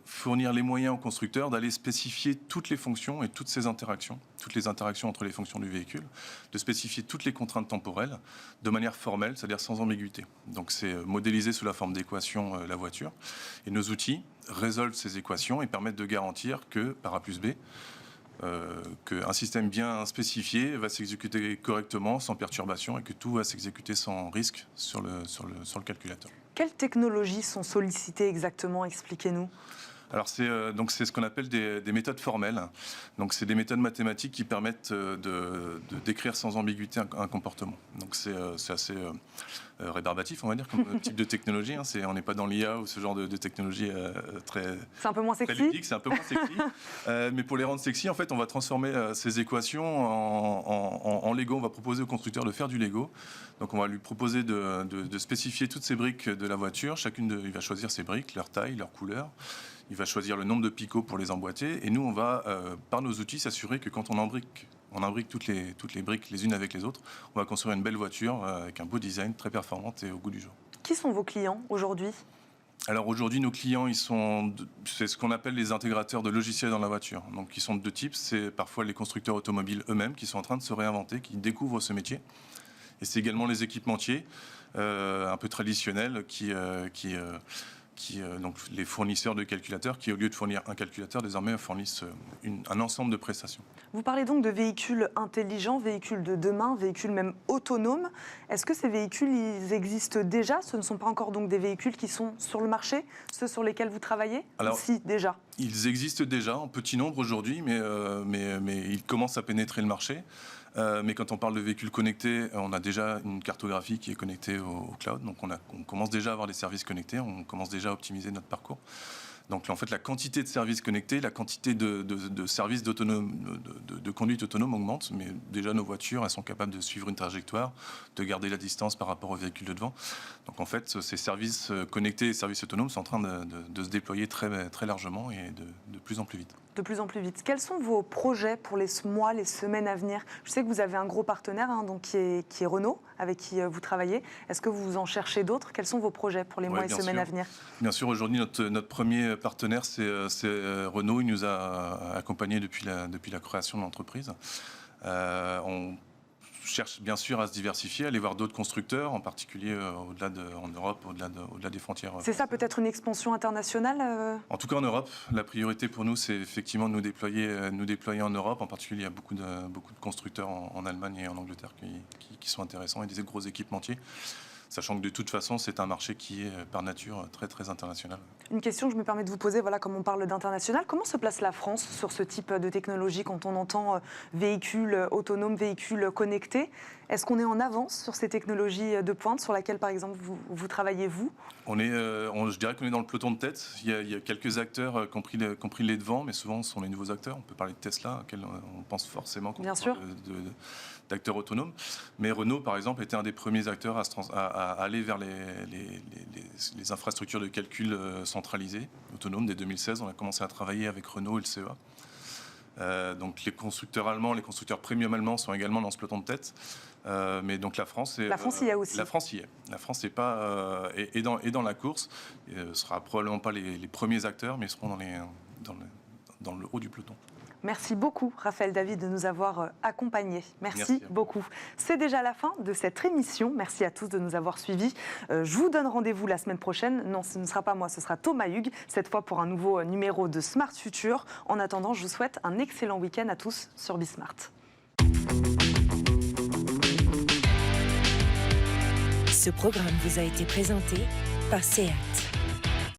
fournir les moyens aux constructeurs d'aller spécifier toutes les fonctions et toutes les interactions entre les fonctions du véhicule, de spécifier toutes les contraintes temporelles de manière formelle, c'est-à-dire sans ambiguïté. Donc c'est modéliser sous la forme d'équations la voiture. Et nos outils résolvent ces équations et permettent de garantir que, par A plus B, qu'un système bien spécifié va s'exécuter correctement, sans perturbation, et que tout va s'exécuter sans risque sur le calculateur. Quelles technologies sont sollicitées exactement ? Expliquez-nous. Alors c'est ce qu'on appelle des méthodes formelles. Donc c'est des méthodes mathématiques qui permettent de décrire sans ambiguïté un comportement. Donc c'est assez rébarbatif, on va dire, comme type de technologie. On n'est pas dans l'IA ou ce genre de technologie très. C'est un peu moins sexy. Très ludique, c'est un peu moins sexy. Mais pour les rendre sexy, en fait, on va transformer ces équations en Lego. On va proposer au constructeur de faire du Lego. Donc on va lui proposer de spécifier toutes ces briques de la voiture. Il va choisir ses briques, leur taille, leur couleur. Il va choisir le nombre de picots pour les emboîter. Et nous, on va, par nos outils, s'assurer que quand on imbrique toutes les briques les unes avec les autres, on va construire une belle voiture avec un beau design, très performante et au goût du jour. Qui sont vos clients aujourd'hui ? Alors aujourd'hui, nos clients, c'est ce qu'on appelle les intégrateurs de logiciels dans la voiture. Donc ils sont de deux types. C'est parfois les constructeurs automobiles eux-mêmes qui sont en train de se réinventer, qui découvrent ce métier. Et c'est également les équipementiers, un peu traditionnels, donc les fournisseurs de calculateurs qui, au lieu de fournir un calculateur, désormais fournissent un ensemble de prestations. Vous parlez donc de véhicules intelligents, véhicules de demain, véhicules même autonomes. Est-ce que ces véhicules, ils existent déjà ? Ce ne sont pas encore donc des véhicules qui sont sur le marché, ceux sur lesquels vous travaillez ? Alors, si, déjà. Ils existent déjà en petit nombre aujourd'hui, mais ils commencent à pénétrer le marché. Mais quand on parle de véhicules connectés, on a déjà une cartographie qui est connectée au cloud. Donc on commence déjà à avoir des services connectés, on commence déjà à optimiser notre parcours. Donc en fait, la quantité de services connectés, la quantité de services de conduite autonome augmente. Mais déjà, nos voitures, elles sont capables de suivre une trajectoire, de garder la distance par rapport aux véhicules de devant. Donc en fait, ces services connectés et services autonomes sont en train de se déployer très, très largement et de plus en plus vite. De plus en plus vite. Quels sont vos projets pour les mois, les semaines à venir? Je sais que vous avez un gros partenaire donc qui est Renault, avec qui vous travaillez. Est-ce que vous en cherchez d'autres? Quels sont vos projets pour les mois et semaines à venir? Bien sûr, aujourd'hui, notre premier partenaire, c'est Renault. Il nous a accompagnés depuis la création de l'entreprise. On cherche bien sûr à se diversifier, à aller voir d'autres constructeurs, en particulier en Europe, au-delà des frontières. C'est ça, peut-être une expansion internationale En tout cas en Europe, la priorité pour nous, c'est effectivement de nous déployer en Europe. En particulier, il y a beaucoup de constructeurs en Allemagne et en Angleterre qui sont intéressants et des gros équipementiers. Sachant que de toute façon, c'est un marché qui est par nature très, très international. Une question que je me permets de vous poser, voilà, comme on parle d'international, comment se place la France sur ce type de technologie quand on entend véhicules autonomes, véhicules connectés? Est-ce qu'on est en avance sur ces technologies de pointe sur laquelle, par exemple, vous travaillez, vous? Je dirais qu'on est dans le peloton de tête. Il y a quelques acteurs qui ont pris les devants, mais souvent, ce sont les nouveaux acteurs. On peut parler de Tesla, auquel on pense forcément quand on parle d'acteurs autonomes. Mais Renault, par exemple, était un des premiers acteurs à aller vers les infrastructures de calcul centralisées, autonomes. Dès 2016, on a commencé à travailler avec Renault et le CEA. Donc les constructeurs allemands, les constructeurs premium allemands sont également dans ce peloton de tête. Mais donc la France y est aussi. La France y est. La France est pas est dans la course. Sera probablement pas les premiers acteurs, mais ils seront dans le haut du peloton. Merci beaucoup, Raphaël David, de nous avoir accompagnés. Merci beaucoup. C'est déjà la fin de cette émission. Merci à tous de nous avoir suivis. Je vous donne rendez-vous la semaine prochaine. Non, ce ne sera pas moi, ce sera Thomas Hugues, cette fois pour un nouveau numéro de Smart Future. En attendant, je vous souhaite un excellent week-end à tous sur Bismart. Ce programme vous a été présenté par SEAT.